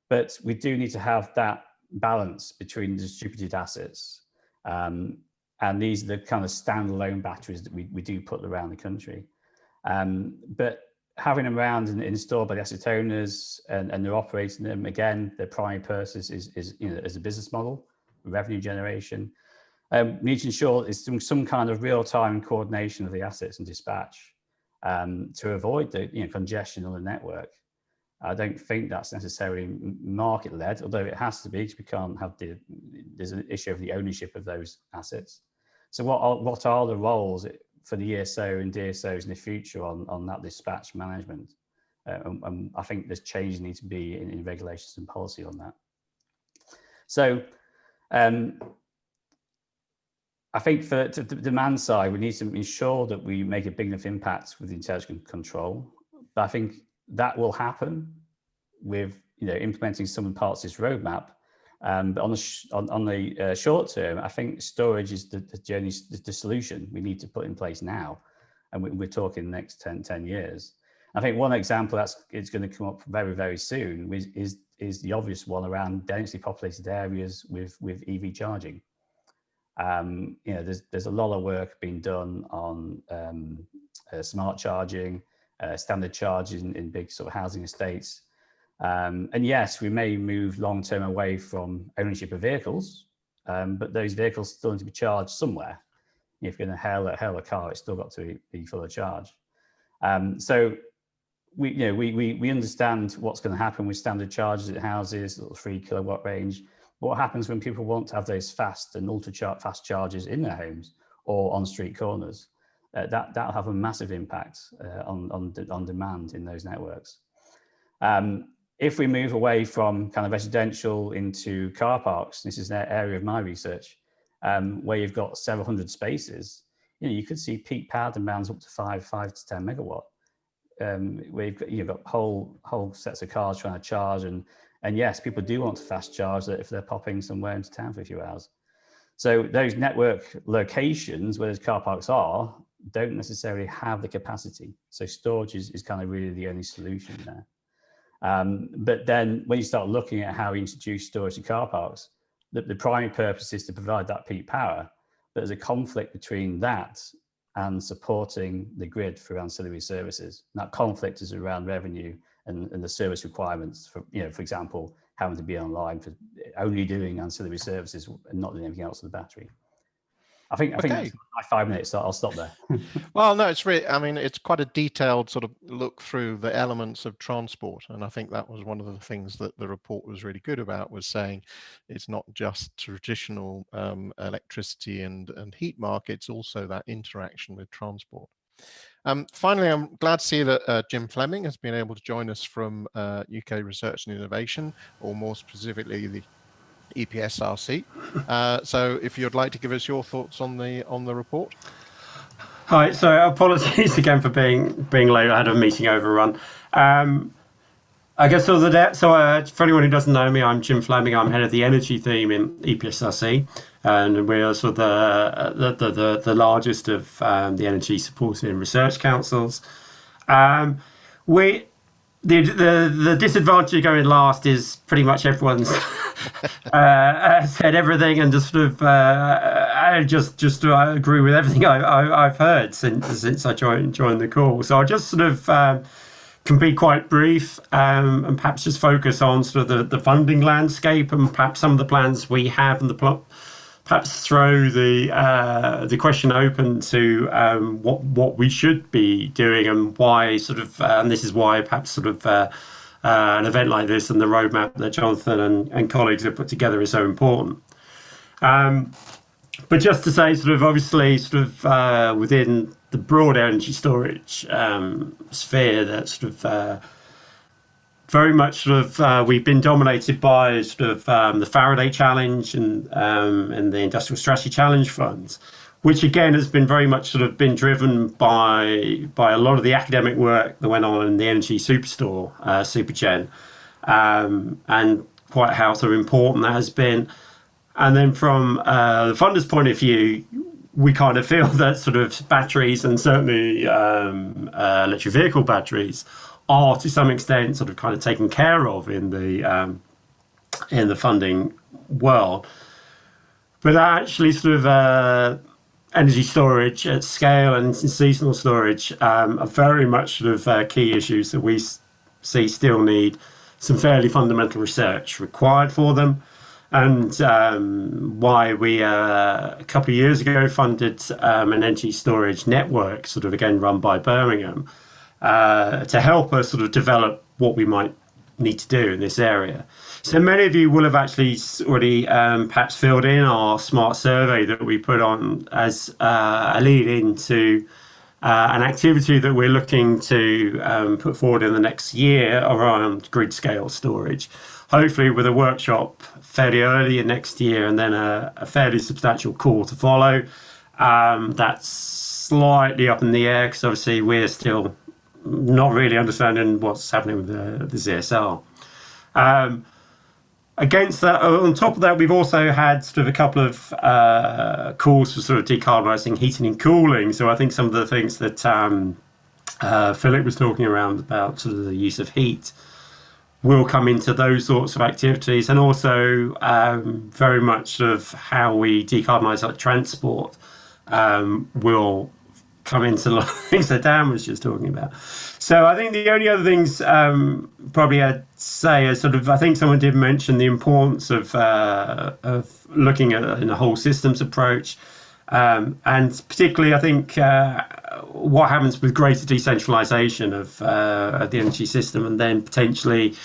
But we do need to have that balance between distributed assets. And these are the kind of standalone batteries that we do put around the country. But having them around and installed by the asset owners and they're operating them, again, their primary purpose is as a business model, revenue generation. We need to ensure there's some kind of real-time coordination of the assets and dispatch to avoid the congestion on the network. I don't think that's necessarily market-led, although it has to be, because we can't have there's an issue of the ownership of those assets. So what are the roles for the ESO and DSOs in the future on that dispatch management? And I think there's change needs to be in regulations and policy on that. So I think for the demand side, we need to ensure that we make a big enough impact with intelligent control. But I think that will happen with implementing some parts of this roadmap. But on the short term, I think storage is the solution we need to put in place now, and we're talking the next 10 years. I think one example it's going to come up very, very soon is the obvious one around densely populated areas with EV charging. There's a lot of work being done on smart charging, standard charging in big sort of housing estates. And yes, we may move long term away from ownership of vehicles, but those vehicles still need to be charged somewhere. If you're going to hail a car, it's still got to be full of charge. So we understand what's going to happen with standard chargers at houses, little 3 kilowatt range. What happens when people want to have those fast and ultra fast chargers in their homes or on street corners? That'll have a massive impact on demand in those networks. If we move away from kind of residential into car parks, this is an area of my research, where you've got several hundred spaces, you could see peak power demands up to 5 to 10 megawatt. Where you've got whole sets of cars trying to charge, and yes, people do want to fast charge if they're popping somewhere into town for a few hours. So those network locations where those car parks are don't necessarily have the capacity. So storage is kind of really the only solution there. But then when you start looking at how we introduce storage to car parks, the primary purpose is to provide that peak power, but there's a conflict between that and supporting the grid through ancillary services. And that conflict is around revenue and the service requirements for example, having to be online for only doing ancillary services and not doing anything else with the battery. I think that's my 5 minutes, so I'll stop there. Well, no, it's really, it's quite a detailed sort of look through the elements of transport. And I think that was one of the things that the report was really good about, was saying it's not just traditional electricity and heat markets, also that interaction with transport. Finally, I'm glad to see that Jim Fleming has been able to join us from UK Research and Innovation, or more specifically the EPSRC. So if you'd like to give us your thoughts on the report. Hi, so apologies again for being late. I had a meeting overrun. I guess for anyone who doesn't know me, I'm Jim Fleming. I'm head of the energy theme in EPSRC, and we're sort of the largest of the energy supported research councils. the disadvantage of going last is pretty much everyone's said everything, and just sort of I just agree with everything I've heard since I joined the call. So I'll just sort of can be quite brief, and perhaps just focus on sort of the funding landscape and perhaps some of the plans we have, and perhaps throw the question open to what we should be doing, and why sort of, and this is why perhaps sort of an event like this and the roadmap that Jonathan and colleagues have put together is so important. But just to say, sort of obviously, sort of within the broad energy storage sphere, that sort of very much sort of we've been dominated by sort of the Faraday Challenge and the Industrial Strategy Challenge funds, which again has been very much sort of been driven by a lot of the academic work that went on in the Energy Superstore, SuperGen, and quite how sort of important that has been. And then from the funders' point of view, we kind of feel that sort of batteries, and certainly electric vehicle batteries, are to some extent sort of kind of taken care of in the funding world. But actually sort of energy storage at scale and seasonal storage are very much sort of key issues that we see still need some fairly fundamental research required for them. And why we a couple of years ago funded an energy storage network, sort of again run by Birmingham, to help us sort of develop what we might need to do in this area. So many of you will have actually already perhaps filled in our smart survey that we put on as a lead into an activity that we're looking to put forward in the next year around grid scale storage, hopefully with a workshop fairly early in next year, and then a fairly substantial call to follow. That's slightly up in the air because obviously we're still not really understanding what's happening with the CSR. Against that, on top of that, we've also had sort of a couple of calls for sort of decarbonising heating and cooling. So I think some of the things that Philip was talking around about sort of the use of heat will come into those sorts of activities, and also very much sort of how we decarbonise our transport will come into a lot of things that Dan was just talking about. So I think the only other things probably I'd say is sort of, I think someone did mention the importance of looking at in a whole systems approach, and particularly I think what happens with greater decentralisation of the energy system, and then potentially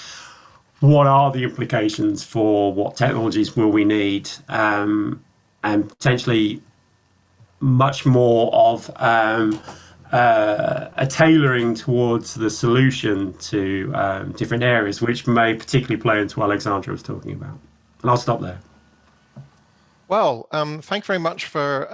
what are the implications for what technologies will we need, and potentially much more of a tailoring towards the solution to different areas, which may particularly play into what Alexandra was talking about. And I'll stop there. Well, thank you very much for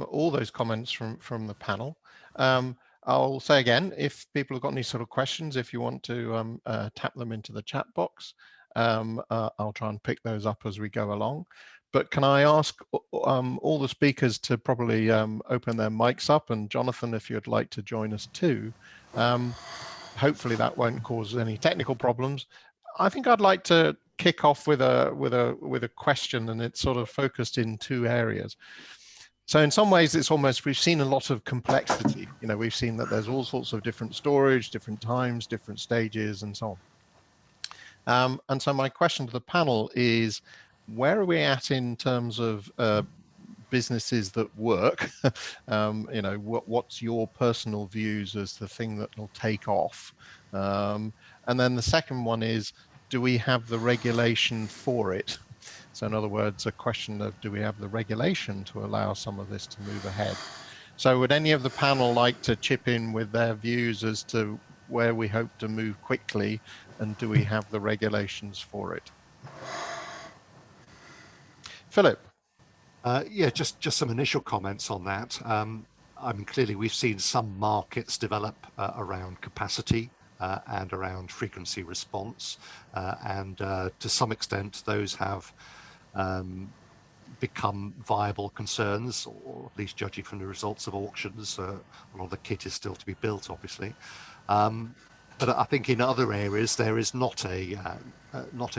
all those comments from the panel. I'll say again, if people have got any sort of questions, if you want to tap them into the chat box, I'll try and pick those up as we go along. But can I ask all the speakers to probably open their mics up, and Jonathan, if you'd like to join us too. Hopefully that won't cause any technical problems. I think I'd like to kick off with a question, and it's sort of focused in two areas. So in some ways, it's almost, we've seen a lot of complexity. You know, we've seen that there's all sorts of different storage, different times, different stages, and so on. And so my question to the panel is, where are we at in terms of businesses that work? You know, what's your personal views as the thing that will take off? And then the second one is, do we have the regulation for it? So in other words, a question of, do we have the regulation to allow some of this to move ahead? So would any of the panel like to chip in with their views as to where we hope to move quickly, and do we have the regulations for it? Philip. Yeah, just some initial comments on that. I mean, clearly we've seen some markets develop around capacity and around frequency response, and to some extent those have become viable concerns, or at least judging from the results of auctions. A lot of the kit is still to be built, obviously. But I think in other areas there is not a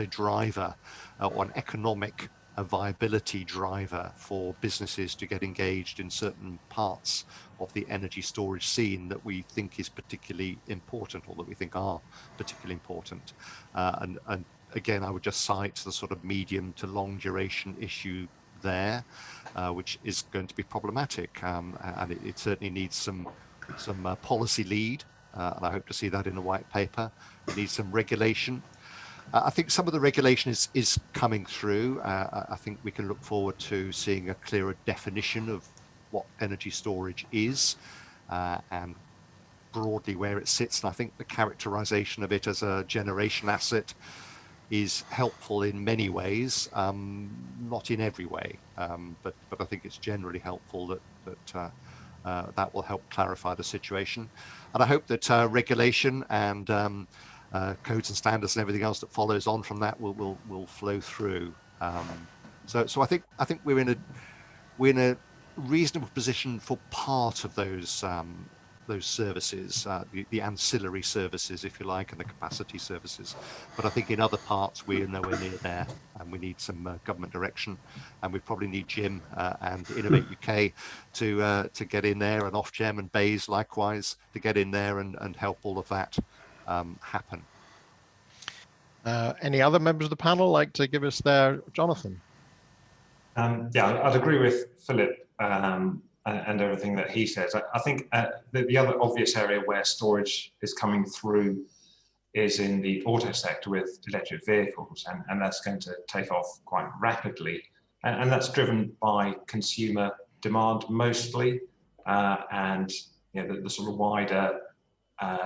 driver or an economic viability driver for businesses to get engaged in certain parts of the energy storage scene that we think is particularly important, or that we think are particularly important. And again, I would just cite the sort of medium to long duration issue there, which is going to be problematic, and it certainly needs some policy lead. And I hope to see that in the white paper. It needs some regulation. I think some of the regulation is coming through. I think we can look forward to seeing a clearer definition of what energy storage is, and broadly where it sits. And I think the characterization of it as a generation asset is helpful in many ways, not in every way, but I think it's generally helpful that will help clarify the situation. And I hope that regulation and codes and standards and everything else that follows on from that will flow through. So I think we're in a reasonable position for part of those services, the ancillary services, if you like, and the capacity services. But I think in other parts we're nowhere near there, and we need some government direction, and we probably need Jim and Innovate UK to get in there, and Ofgem and BEIS likewise to get in there and help all of that happen. Any other members of the panel like to give us their? Jonathan? Yeah, I'd agree with Philip and everything that he says. I think the other obvious area where storage is coming through is in the auto sector with electric vehicles, and that's going to take off quite rapidly. And that's driven by consumer demand mostly, and the sort of wider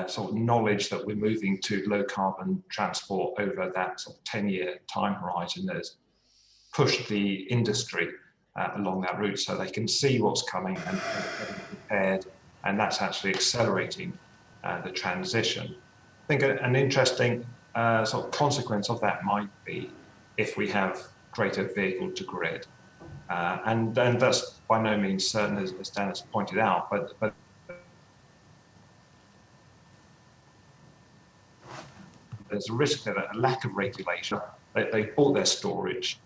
sort of knowledge that we're moving to low carbon transport over that sort of 10-year time horizon that has pushed the industry along that route, so they can see what's coming and be prepared, and that's actually accelerating the transition. I think an interesting sort of consequence of that might be if we have greater vehicle to grid, and that's by no means certain, as Dan has pointed out, but there's a risk that a lack of regulation, they bought their storage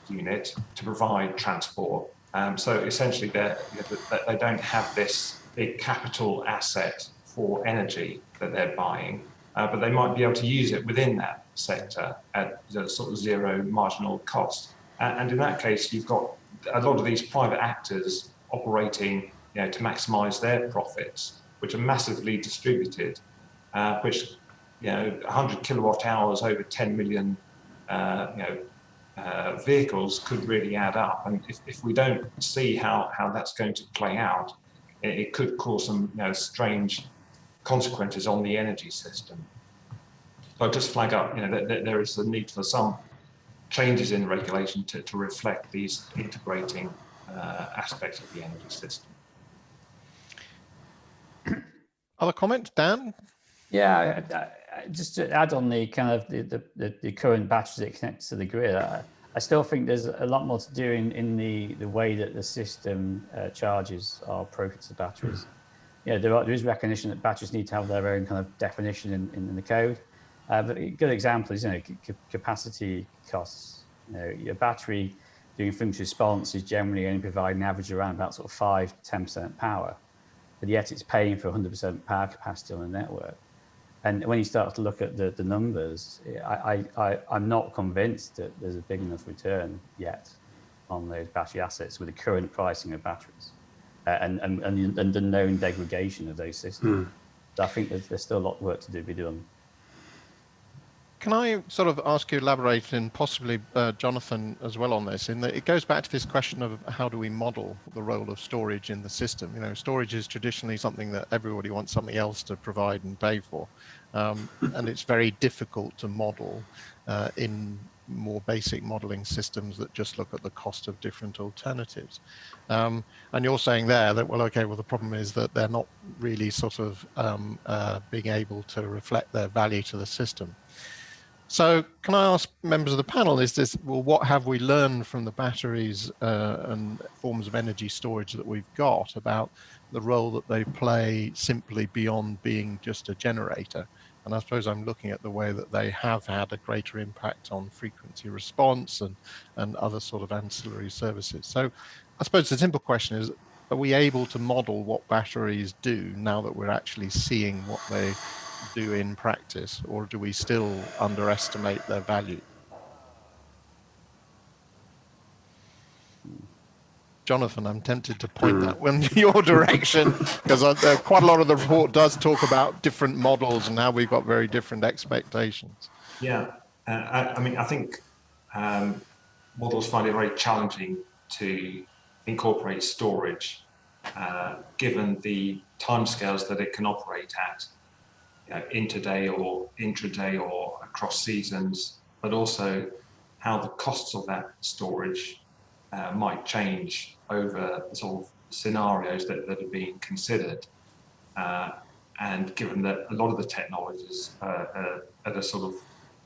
unit to provide transport. So essentially they don't have this big capital asset for energy that they're buying, but they might be able to use it within that sector at sort of zero marginal cost. And in that case, you've got a lot of these private actors operating to maximize their profits, which are massively distributed, which 100 kilowatt hours over 10 million vehicles could really add up. And if we don't see how that's going to play out, it could cause some strange consequences on the energy system. So I'll just flag up that there is a need for some changes in regulation to reflect these integrating aspects of the energy system. Other comments, Dan? Yeah, just to add on the kind of the current batteries that connect to the grid, I still think there's a lot more to do in the way that the system charges or approaches the batteries. There is recognition that batteries need to have their own kind of definition in the code. But a good example is capacity costs. Your battery doing function response is generally only providing an average around about sort of 5-10% power, but yet it's paying for 100% power capacity on the network. And when you start to look at the numbers, I'm not convinced that there's a big enough return yet on those battery assets with the current pricing of batteries and the known degradation of those systems. So I think there's still a lot of work to be done. Can I sort of ask you to elaborate, and possibly Jonathan as well, on this, in that it goes back to this question of how do we model the role of storage in the system? Storage is traditionally something that everybody wants something else to provide and pay for. And it's very difficult to model in more basic modeling systems that just look at the cost of different alternatives. And you're saying there that, the problem is that they're not really sort of being able to reflect their value to the system. So can I ask members of the panel, what have we learned from the batteries and forms of energy storage that we've got about the role that they play simply beyond being just a generator? And I suppose I'm looking at the way that they have had a greater impact on frequency response and other sort of ancillary services. So I suppose the simple question is, are we able to model what batteries do now that we're actually seeing what they do in practice, or do we still underestimate their value? Jonathan, I'm tempted to point that one in your direction, because quite a lot of the report does talk about different models and how we've got very different expectations. Yeah, I mean, I think models find it very challenging to incorporate storage, given the timescales that it can operate at, interday or intraday or across seasons, but also how the costs of that storage might change over the sort of scenarios that are being considered. And given that a lot of the technologies are at a sort of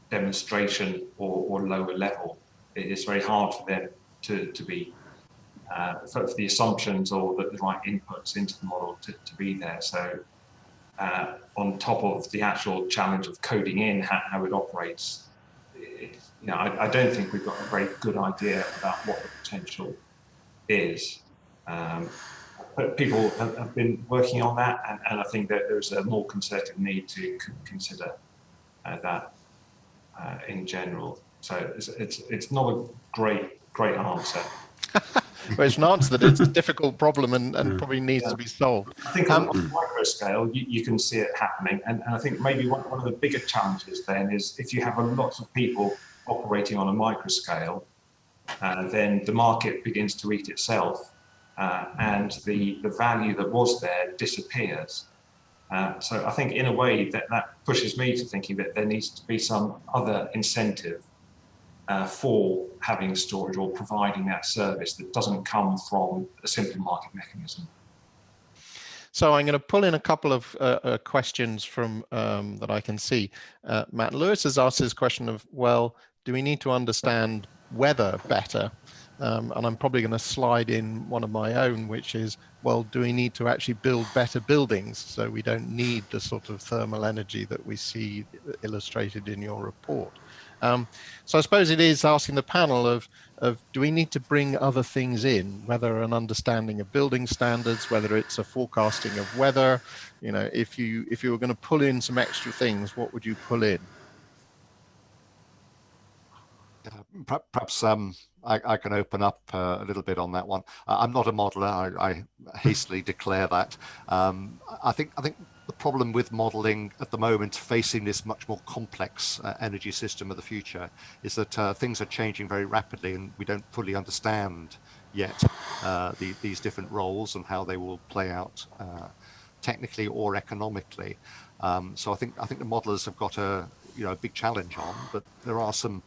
demonstration or lower level, it's very hard for them to be, for the assumptions or the right inputs into the model to be there. So on top of the actual challenge of coding in how it operates, I don't think we've got a very good idea about what the potential is. But people have been working on that, and I think that there's a more concerted need to consider that in general. So it's not a great answer. Well, it's an answer that it's a difficult problem and probably needs to be solved. I think on a micro scale, you can see it happening. And I think maybe one of the bigger challenges then is if you have a lot of people operating on a micro scale, then the market begins to eat itself, and the value that was there disappears. So I think in a way that pushes me to thinking that there needs to be some other incentive for having storage or providing that service that doesn't come from a simple market mechanism. So I'm going to pull in a couple of questions from that I can see. Matt Lewis has asked this question of, well, do we need to understand weather better? And I'm probably going to slide in one of my own, which is, well, do we need to actually build better buildings so we don't need the sort of thermal energy that we see illustrated in your report? So I suppose it is asking the panel of do we need to bring other things in, whether an understanding of building standards, whether it's a forecasting of weather, if you were going to pull in some extra things, what would you pull in? Perhaps I can open up a little bit on that one. I'm not a modeler. I hastily declare that. I think the problem with modeling at the moment, facing this much more complex energy system of the future, is that things are changing very rapidly, and we don't fully understand yet these different roles and how they will play out technically or economically. So I think the modelers have got a big challenge on, but there are some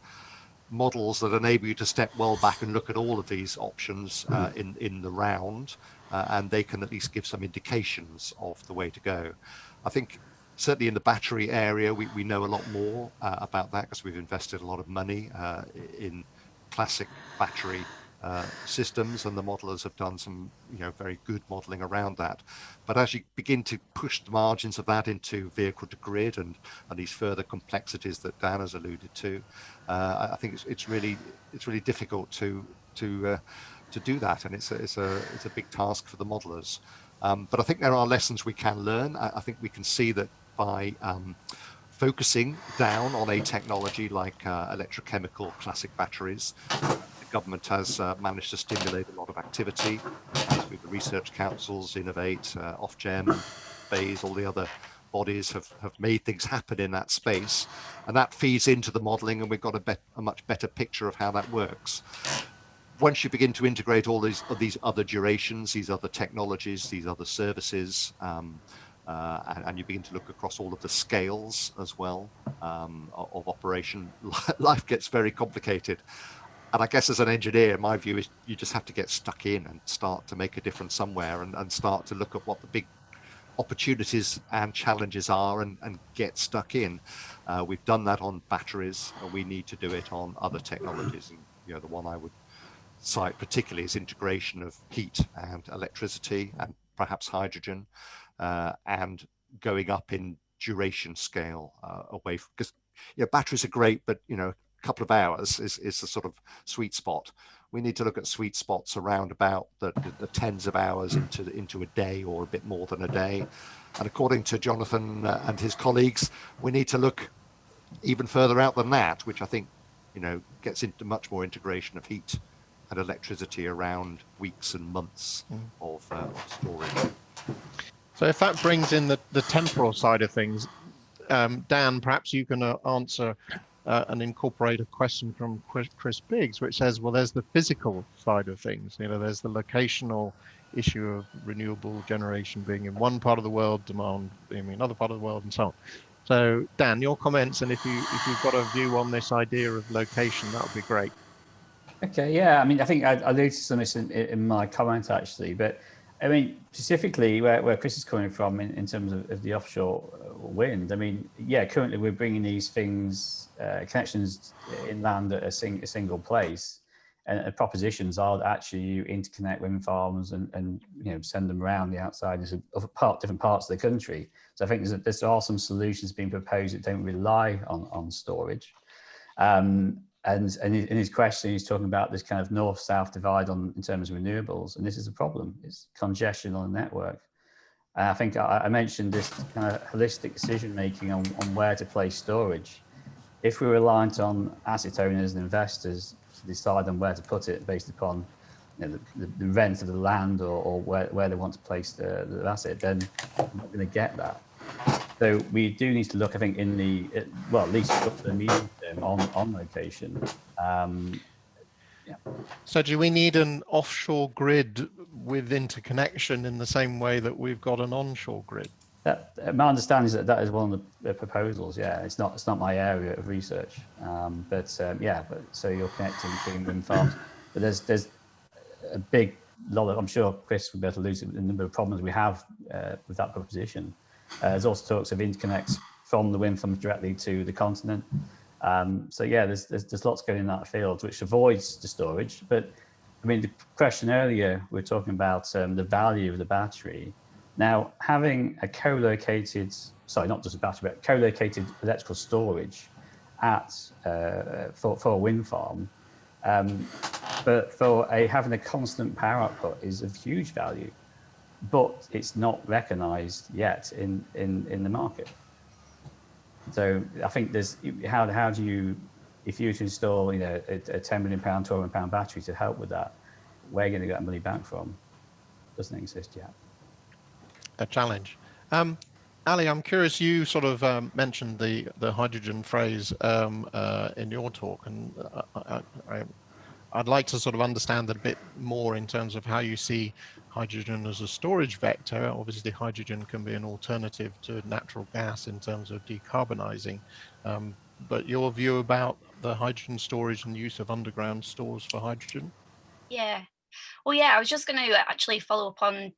models that enable you to step well back and look at all of these options in the round, and they can at least give some indications of the way to go. I think certainly in the battery area, we know a lot more about that because we've invested a lot of money in classic battery systems, and the modelers have done some very good modeling around that. But as you begin to push the margins of that into vehicle to grid and these further complexities that Dan has alluded to, I think it's really difficult to do that, and it's a big task for the modelers. But I think there are lessons we can learn. I think we can see that by focusing down on a technology like electrochemical classic batteries, the government has managed to stimulate a lot of activity with the research councils, Innovate, Ofgem, BEIS, all the other bodies have made things happen in that space, and that feeds into the modeling, and we've got a much better picture of how that works. Once you begin to integrate all these other durations, these other technologies, these other services, and you begin to look across all of the scales as well of operation, life gets very complicated. And I guess as an engineer, my view is you just have to get stuck in and start to make a difference somewhere, and start to look at what the big opportunities and challenges are, and get stuck in. We've done that on batteries, and we need to do it on other technologies. And the one I would cite particularly is integration of heat and electricity and perhaps hydrogen, and going up in duration scale away from, because batteries are great, but a couple of hours is the sort of sweet spot. We need to look at sweet spots around about the tens of hours into a day or a bit more than a day. And according to Jonathan and his colleagues, we need to look even further out than that, which I think gets into much more integration of heat and electricity around weeks and months of storage. So if that brings in the temporal side of things, Dan, perhaps you can answer and incorporate a question from Chris Biggs, which says, well, there's the physical side of things. There's the locational issue of renewable generation being in one part of the world, demand being in another part of the world, and so on. So Dan, your comments, and if you've got a view on this idea of location, that would be great. Okay, yeah, I mean, I think I alluded to some of this in my comment actually, but I mean, specifically where Chris is coming from in terms of the offshore wind, I mean, yeah, currently we're bringing these things, connections inland at a single place, and propositions are that actually you interconnect wind farms and send them around the outside of different parts of the country. So I think there are some solutions being proposed that don't rely on storage. And in his question, he's talking about this kind of north-south divide in terms of renewables, and this is a problem. It's congestion on the network. And I think I mentioned this kind of holistic decision-making on where to place storage. If we're reliant on asset owners and investors to decide on where to put it based upon the rent of the land or where they want to place the asset, then we're not going to get that. So we do need to look, I think, at least for the medium term on location. So do we need an offshore grid with interconnection in the same way that we've got an onshore grid? My understanding is that is one of the proposals. Yeah, it's not my area of research, but so you're connecting between wind farms, but there's a big lot of, I'm sure Chris would be able to lose the number of problems we have with that proposition. There's also talks of interconnects from the wind farms directly to the continent. So yeah, there's lots going in that field, which avoids the storage. But I mean, the question earlier, we were talking about the value of the battery. Now, having a co-located electrical storage for a wind farm, but having a constant power output is of huge value. But it's not recognised yet in the market. So I think there's how do you, if you were to install a £10 million, £12 million battery to help with that, where are you going to get that money back from? Doesn't exist yet. A challenge. Ali, I'm curious. You sort of mentioned the hydrogen phrase in your talk, and I'd like to sort of understand that a bit more in terms of how you see hydrogen as a storage vector. Obviously, hydrogen can be an alternative to natural gas in terms of decarbonizing. But your view about the hydrogen storage and use of underground stores for hydrogen? Yeah. Well, yeah, I was just going to actually follow up on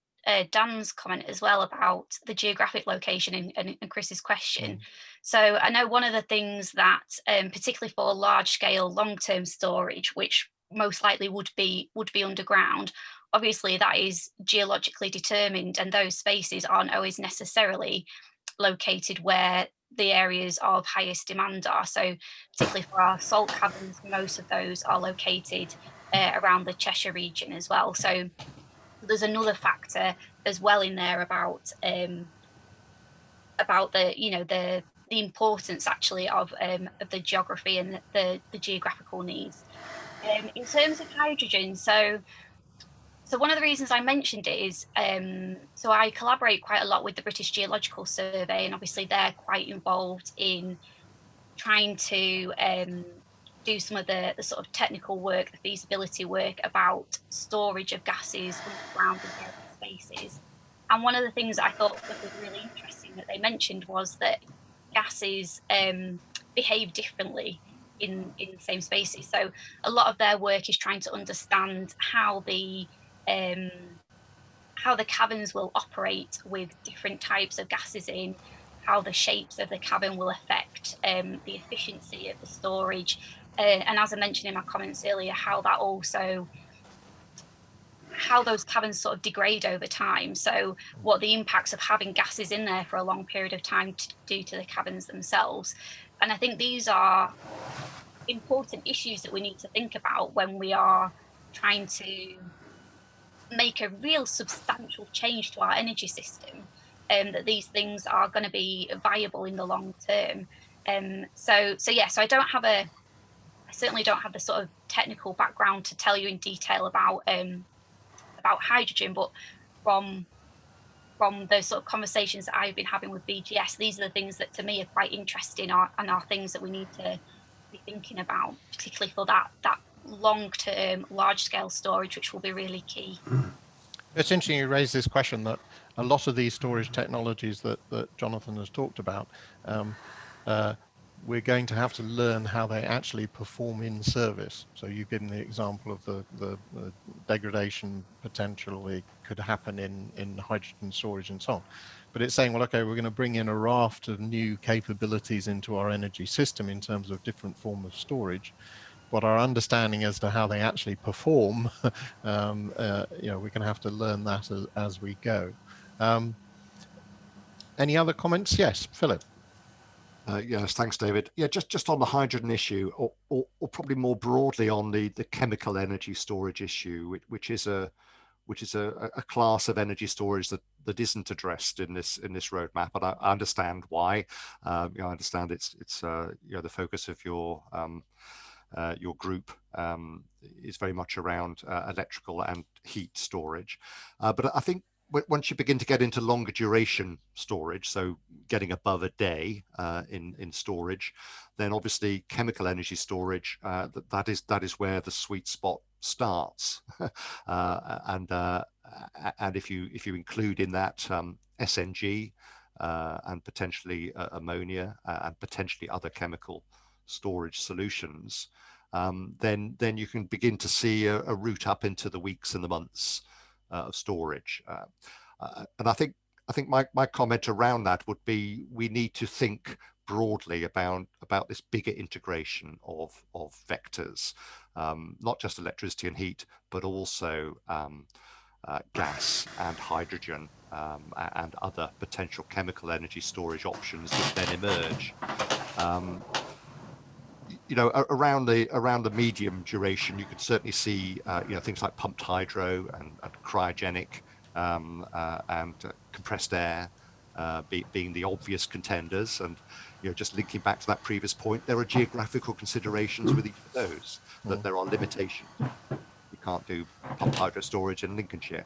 Dan's comment as well about the geographic location and Chris's question. So I know one of the things that, particularly for large scale, long-term storage, which most likely would be underground, obviously that is geologically determined, and those spaces aren't always necessarily located where the areas of highest demand are. So particularly for our salt caverns, most of those are located around the Cheshire region as well. So there's another factor as well in there about the the importance actually of the geography and the geographical needs. In terms of hydrogen, so one of the reasons I mentioned it is, so I collaborate quite a lot with the British Geological Survey, and obviously they're quite involved in trying to do some of the sort of technical work, the feasibility work about storage of gases underground in various spaces. And one of the things that I thought that was really interesting that they mentioned was that gases behave differently in the same spaces. So a lot of their work is trying to understand how the caverns will operate with different types of gases in, how the shapes of the cavern will affect the efficiency of the storage, and as I mentioned in my comments earlier, how that also how those caverns sort of degrade over time. So what the impacts of having gases in there for a long period of time do to the caverns themselves. And I think these are important issues that we need to think about when we are trying to make a real substantial change to our energy system, that these things are going to be viable in the long term. So I certainly don't have the sort of technical background to tell you in detail about hydrogen, but from those sort of conversations that I've been having with BGS, these are the things that to me are quite interesting and are things that we need to be thinking about, particularly for that long-term, large-scale storage, which will be really key. It's interesting you raise this question that a lot of these storage technologies that Jonathan has talked about, we're going to have to learn how they actually perform in service. So you've given the example of the degradation potentially could happen in hydrogen storage and so on. But it's saying, well, okay, we're going to bring in a raft of new capabilities into our energy system in terms of different form of storage. But our understanding as to how they actually perform, we're going to have to learn that as we go. Any other comments? Yes, Philip. Yes, thanks, David. Yeah, just on the hydrogen issue, or probably more broadly on the chemical energy storage issue, which is a class of energy storage that isn't addressed in this roadmap, and I understand why. I understand it's the focus of your group is very much around electrical and heat storage, but I think once you begin to get into longer duration storage, so getting above a day in storage, then obviously chemical energy storage, that is where the sweet spot starts. And if you include in that SNG and potentially ammonia and potentially other chemical storage solutions, then you can begin to see a route up into the weeks and the months of storage. And I think my comment around that would be, we need to think broadly about this bigger integration of vectors, not just electricity and heat, but also gas and hydrogen and other potential chemical energy storage options that then emerge. Around the medium duration, you could certainly see things like pumped hydro and cryogenic and compressed air being the obvious contenders. And just linking back to that previous point, there are geographical considerations with each of those, that there are limitations. You can't do pumped hydro storage in Lincolnshire.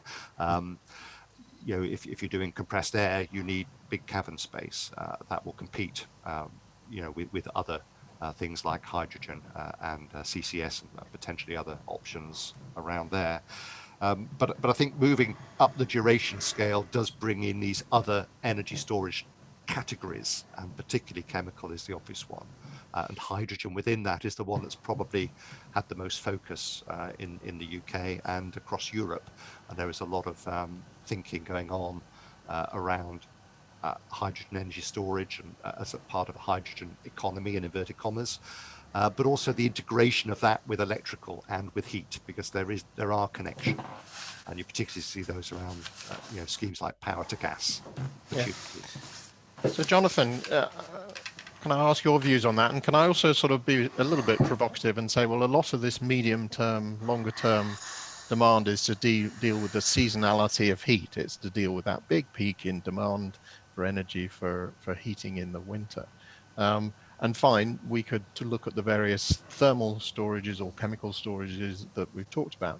If you're doing compressed air, you need big cavern space that will compete with other things like hydrogen and CCS and potentially other options around there. But I think moving up the duration scale does bring in these other energy storage categories, and particularly chemical is the obvious one. And hydrogen within that is the one that's probably had the most focus in the UK and across Europe. And there is a lot of thinking going on around hydrogen energy storage and as a part of a hydrogen economy in inverted commas, but also the integration of that with electrical and with heat, because there are connections, and you particularly see those around schemes like power to gas. Yeah. So Jonathan, can I ask your views on that? And can I also sort of be a little bit provocative and say, well, a lot of this medium term, longer term demand is to deal with the seasonality of heat. It's to deal with that big peak in demand for energy for heating in the winter. And fine, we could to look at the various thermal storages or chemical storages that we've talked about.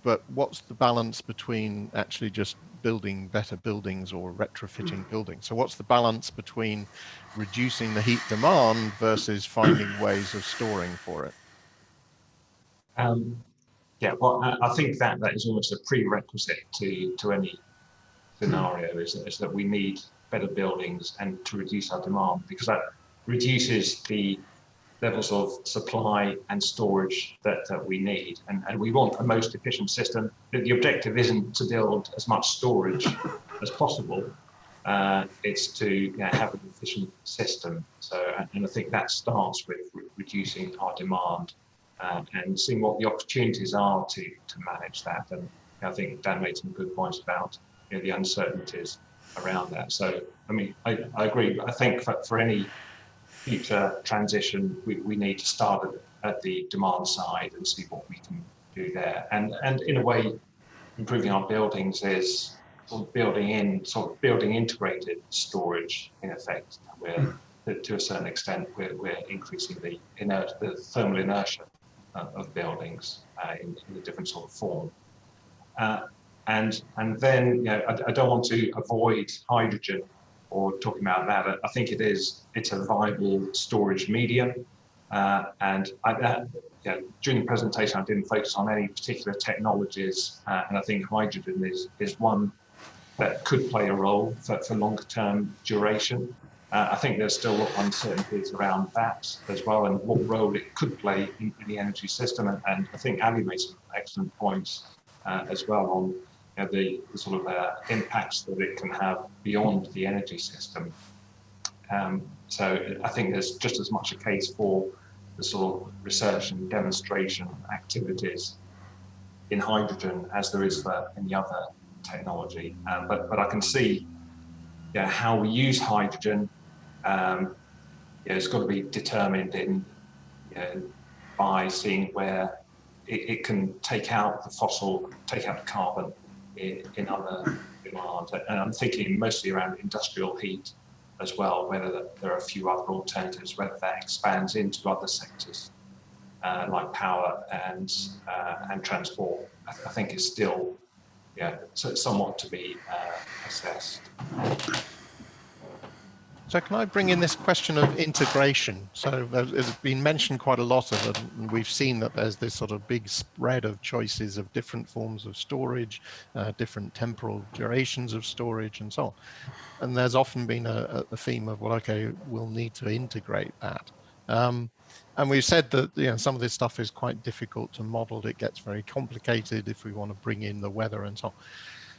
But what's the balance between actually just building better buildings or retrofitting buildings? So what's the balance between reducing the heat demand versus finding ways of storing for it? Yeah, well, I think that is almost a prerequisite to any scenario, is that we need better buildings and to reduce our demand, because that reduces the levels of supply and storage that we need. And we want a most efficient system. The objective isn't to build as much storage as possible. It's to have an efficient system. So, and I think that starts with reducing our demand and seeing what the opportunities are to manage that. And I think Dan made some good points about the uncertainties around that. So, I mean, I agree. I think for any future transition, we need to start at the demand side and see what we can do there. And in a way, improving our buildings is sort of building integrated storage in effect, where to a certain extent we're increasing the thermal inertia of buildings in a different sort of form. And then I don't want to avoid hydrogen or talking about that. I think it's a viable storage medium. And during the presentation, I didn't focus on any particular technologies, and I think hydrogen is one that could play a role for longer term duration. I think there's still uncertainties around that as well, and what role it could play in the energy system. And I think Ali made some excellent points as well on the sort of impacts that it can have beyond the energy system. So I think there's just as much a case for the sort of research and demonstration activities in hydrogen as there is for any other technology. But I can see how we use hydrogen. It's got to be determined by seeing where it can take out the carbon in other demand. And I'm thinking mostly around industrial heat as well, whether there are a few other alternatives, whether that expands into other sectors like power and transport. I think is still somewhat to be assessed. So can I bring in this question of integration? So it's been mentioned quite a lot of it, and we've seen that there's this sort of big spread of choices of different forms of storage, different temporal durations of storage and so on. And there's often been a theme of, well, okay, we'll need to integrate that. And we've said that some of this stuff is quite difficult to model. It gets very complicated if we want to bring in the weather and so on.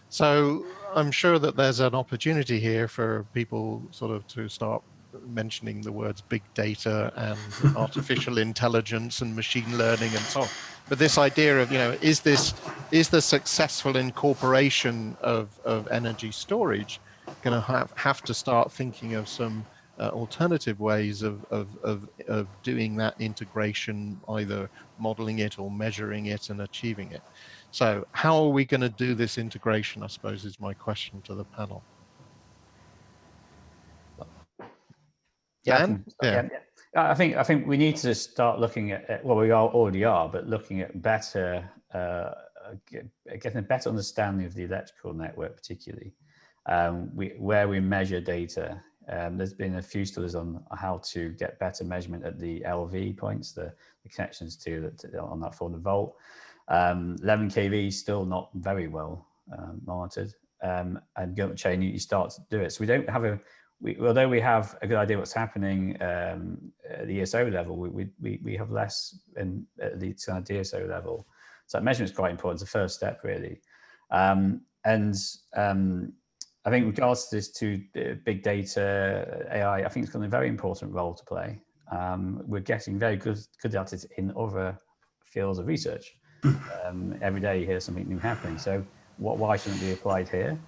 So I'm sure that there's an opportunity here for people sort of to start mentioning the words big data and artificial intelligence and machine learning and so on. But this idea of, is the successful incorporation of energy storage going to have to start thinking of some alternative ways of doing that integration, either modeling it or measuring it and achieving it. So how are we going to do this integration, I suppose, is my question to the panel. Dan? Yeah. I think we need to start looking at, well, we already are, but looking at better, getting a better understanding of the electrical network, particularly where we measure data. There's been a few studies on how to get better measurement at the LV points, the connections on that 400 volt. 11 kV is still not very well monitored, and going up the chain, you start to do it. So we don't have although we have a good idea what's happening at the ESO level, we have less at the DSO level. So that measurement is quite important. It's the first step, really. I think with regards to this big data, AI, I think it's got a very important role to play. We're getting very good at it in other fields of research. Every day you hear something new happening. So why shouldn't it be applied here?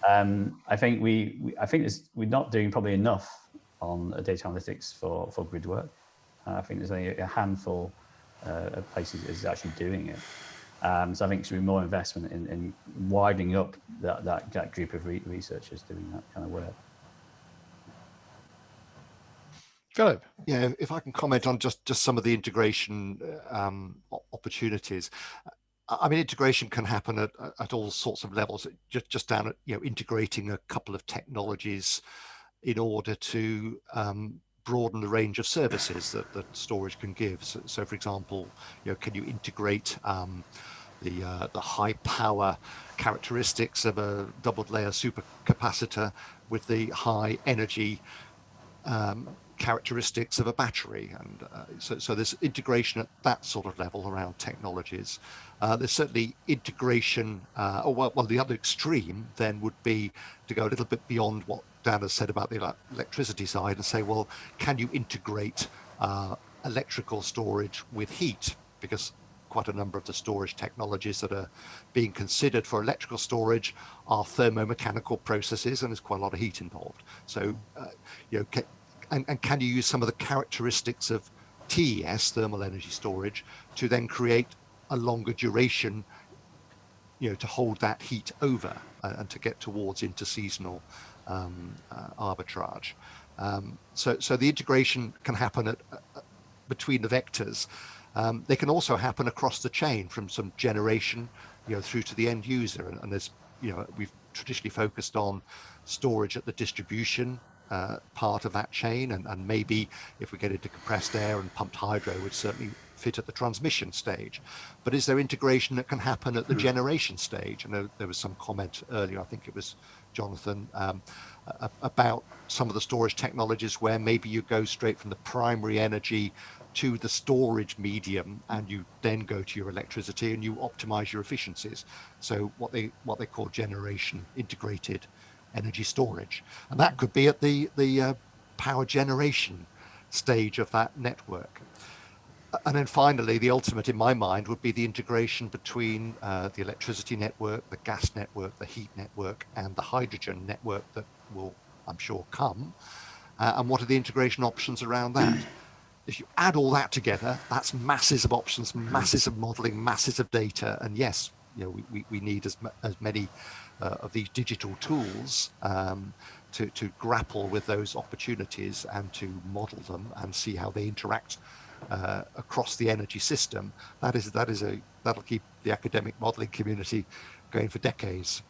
I think we're not doing probably enough on data analytics for grid work. I think there's only a handful of places that is actually doing it. So I think there should be more investment in widening up that group of researchers doing that kind of work. Philip. Yeah, if I can comment on just some of the integration opportunities. I mean, integration can happen at all sorts of levels, just down at integrating a couple of technologies in order to broaden the range of services that storage can give. So for example, can you integrate the high power characteristics of a doubled layer supercapacitor with the high energy characteristics of a battery? And so there's integration at that sort of level around technologies. There's certainly integration, the other extreme then would be to go a little bit beyond what Dan has said about the electricity side and say, well, can you integrate electrical storage with heat? Because quite a number of the storage technologies that are being considered for electrical storage are thermomechanical processes, and there's quite a lot of heat involved. So, can you use some of the characteristics of TES, thermal energy storage, to then create a longer duration, to hold that heat over and to get towards interseasonal arbitrage. So the integration can happen between the vectors. They can also happen across the chain from some generation, through to the end user. And there's, we've traditionally focused on storage at the distribution part of that chain, and maybe if we get into compressed air and pumped hydro, would certainly fit at the transmission stage. But is there integration that can happen at the generation stage? And there was some comment earlier, I think it was Jonathan, about some of the storage technologies where maybe you go straight from the primary energy to the storage medium, and you then go to your electricity and you optimize your efficiencies. So what they call generation integrated energy storage, and that could be at the power generation stage of that network. And then finally, the ultimate in my mind would be the integration between the electricity network, the gas network, the heat network, and the hydrogen network that will, I'm sure, come. And what are the integration options around that? If you add all that together, that's masses of options, masses of modeling, masses of data. And yes, we need as many of these digital tools to grapple with those opportunities and to model them and see how they interact across the energy system. That'll keep the academic modeling community going for decades.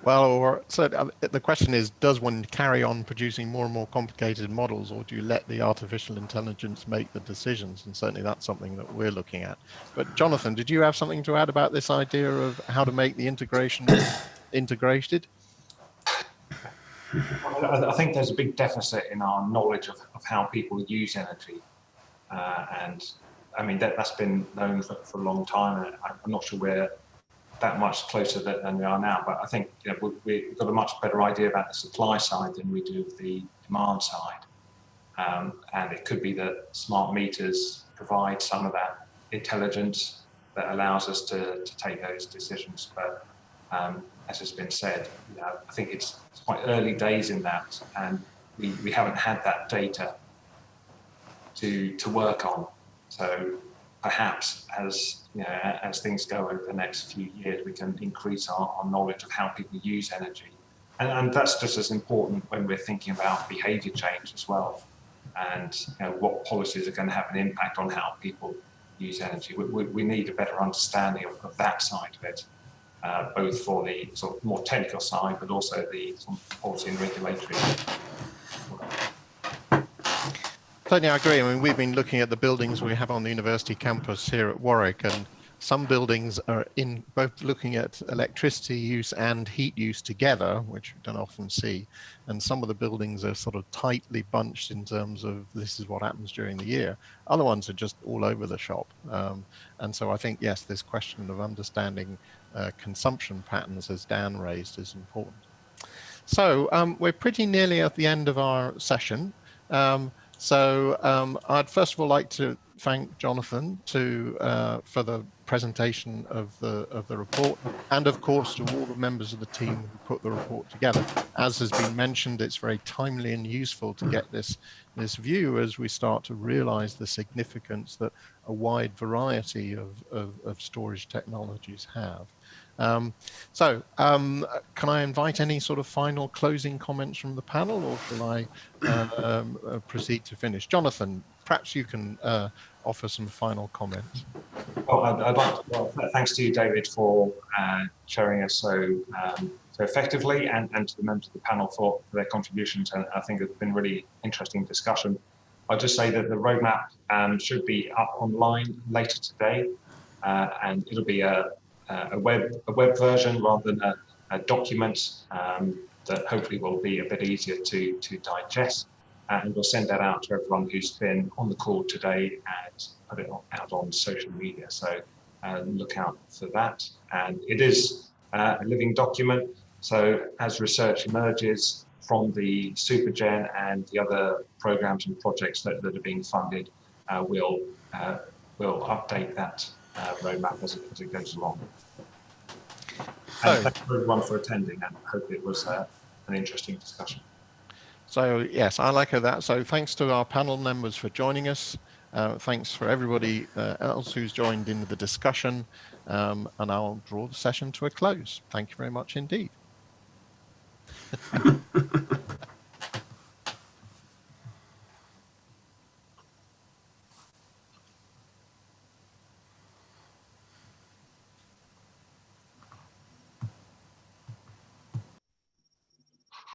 Well, so the question is, does one carry on producing more and more complicated models, or do you let the artificial intelligence make the decisions? And certainly that's something that we're looking at. But Jonathan, did you have something to add about this idea of how to make the integration integrated? I think there's a big deficit in our knowledge of how people use energy. And I mean, that's been known for a long time. And I'm not sure we're that much closer than we are now, but I think we've got a much better idea about the supply side than we do the demand side. And it could be that smart meters provide some of that intelligence that allows us to take those decisions. But as has been said, I think it's quite early days in that, and we haven't had that data to work on. So perhaps as things go over the next few years, we can increase our knowledge of how people use energy. And that's just as important when we're thinking about behavior change as well, and what policies are going to have an impact on how people use energy. We need a better understanding of that side of it, both for the sort of more technical side, but also the sort of policy and regulatory. Certainly, I agree. I mean, we've been looking at the buildings we have on the university campus here at Warwick, and some buildings are in both looking at electricity use and heat use together, which we don't often see. And some of the buildings are sort of tightly bunched in terms of this is what happens during the year. Other ones are just all over the shop. And so I think, yes, this question of understanding consumption patterns, as Dan raised, is important. So we're pretty nearly at the end of our session. So I'd first of all like to thank Jonathan for the presentation of the report, and of course to all the members of the team who put the report together. As has been mentioned, it's very timely and useful to get this view as we start to realize the significance that a wide variety of storage technologies have. So can I invite any sort of final closing comments from the panel, or shall I proceed to finish? Jonathan, perhaps you can offer some final comments. Well, thanks to you, David, for showing us so effectively, and to the members of the panel for their contributions. And I think it's been really interesting discussion. I'll just say that the roadmap should be up online later today, and it'll be a web version rather than a document that hopefully will be a bit easier to digest. And we'll send that out to everyone who's been on the call today and put it out on social media. So look out for that. And it is a living document. So as research emerges from the SuperGen and the other programs and projects that are being funded, we'll we'll update that roadmap as it goes along. So- And thank you everyone for attending, and hope it was an interesting discussion. So yes, I like that. So thanks to our panel members for joining us. Thanks for everybody else who's joined in the discussion. And I'll draw the session to a close. Thank you very much indeed.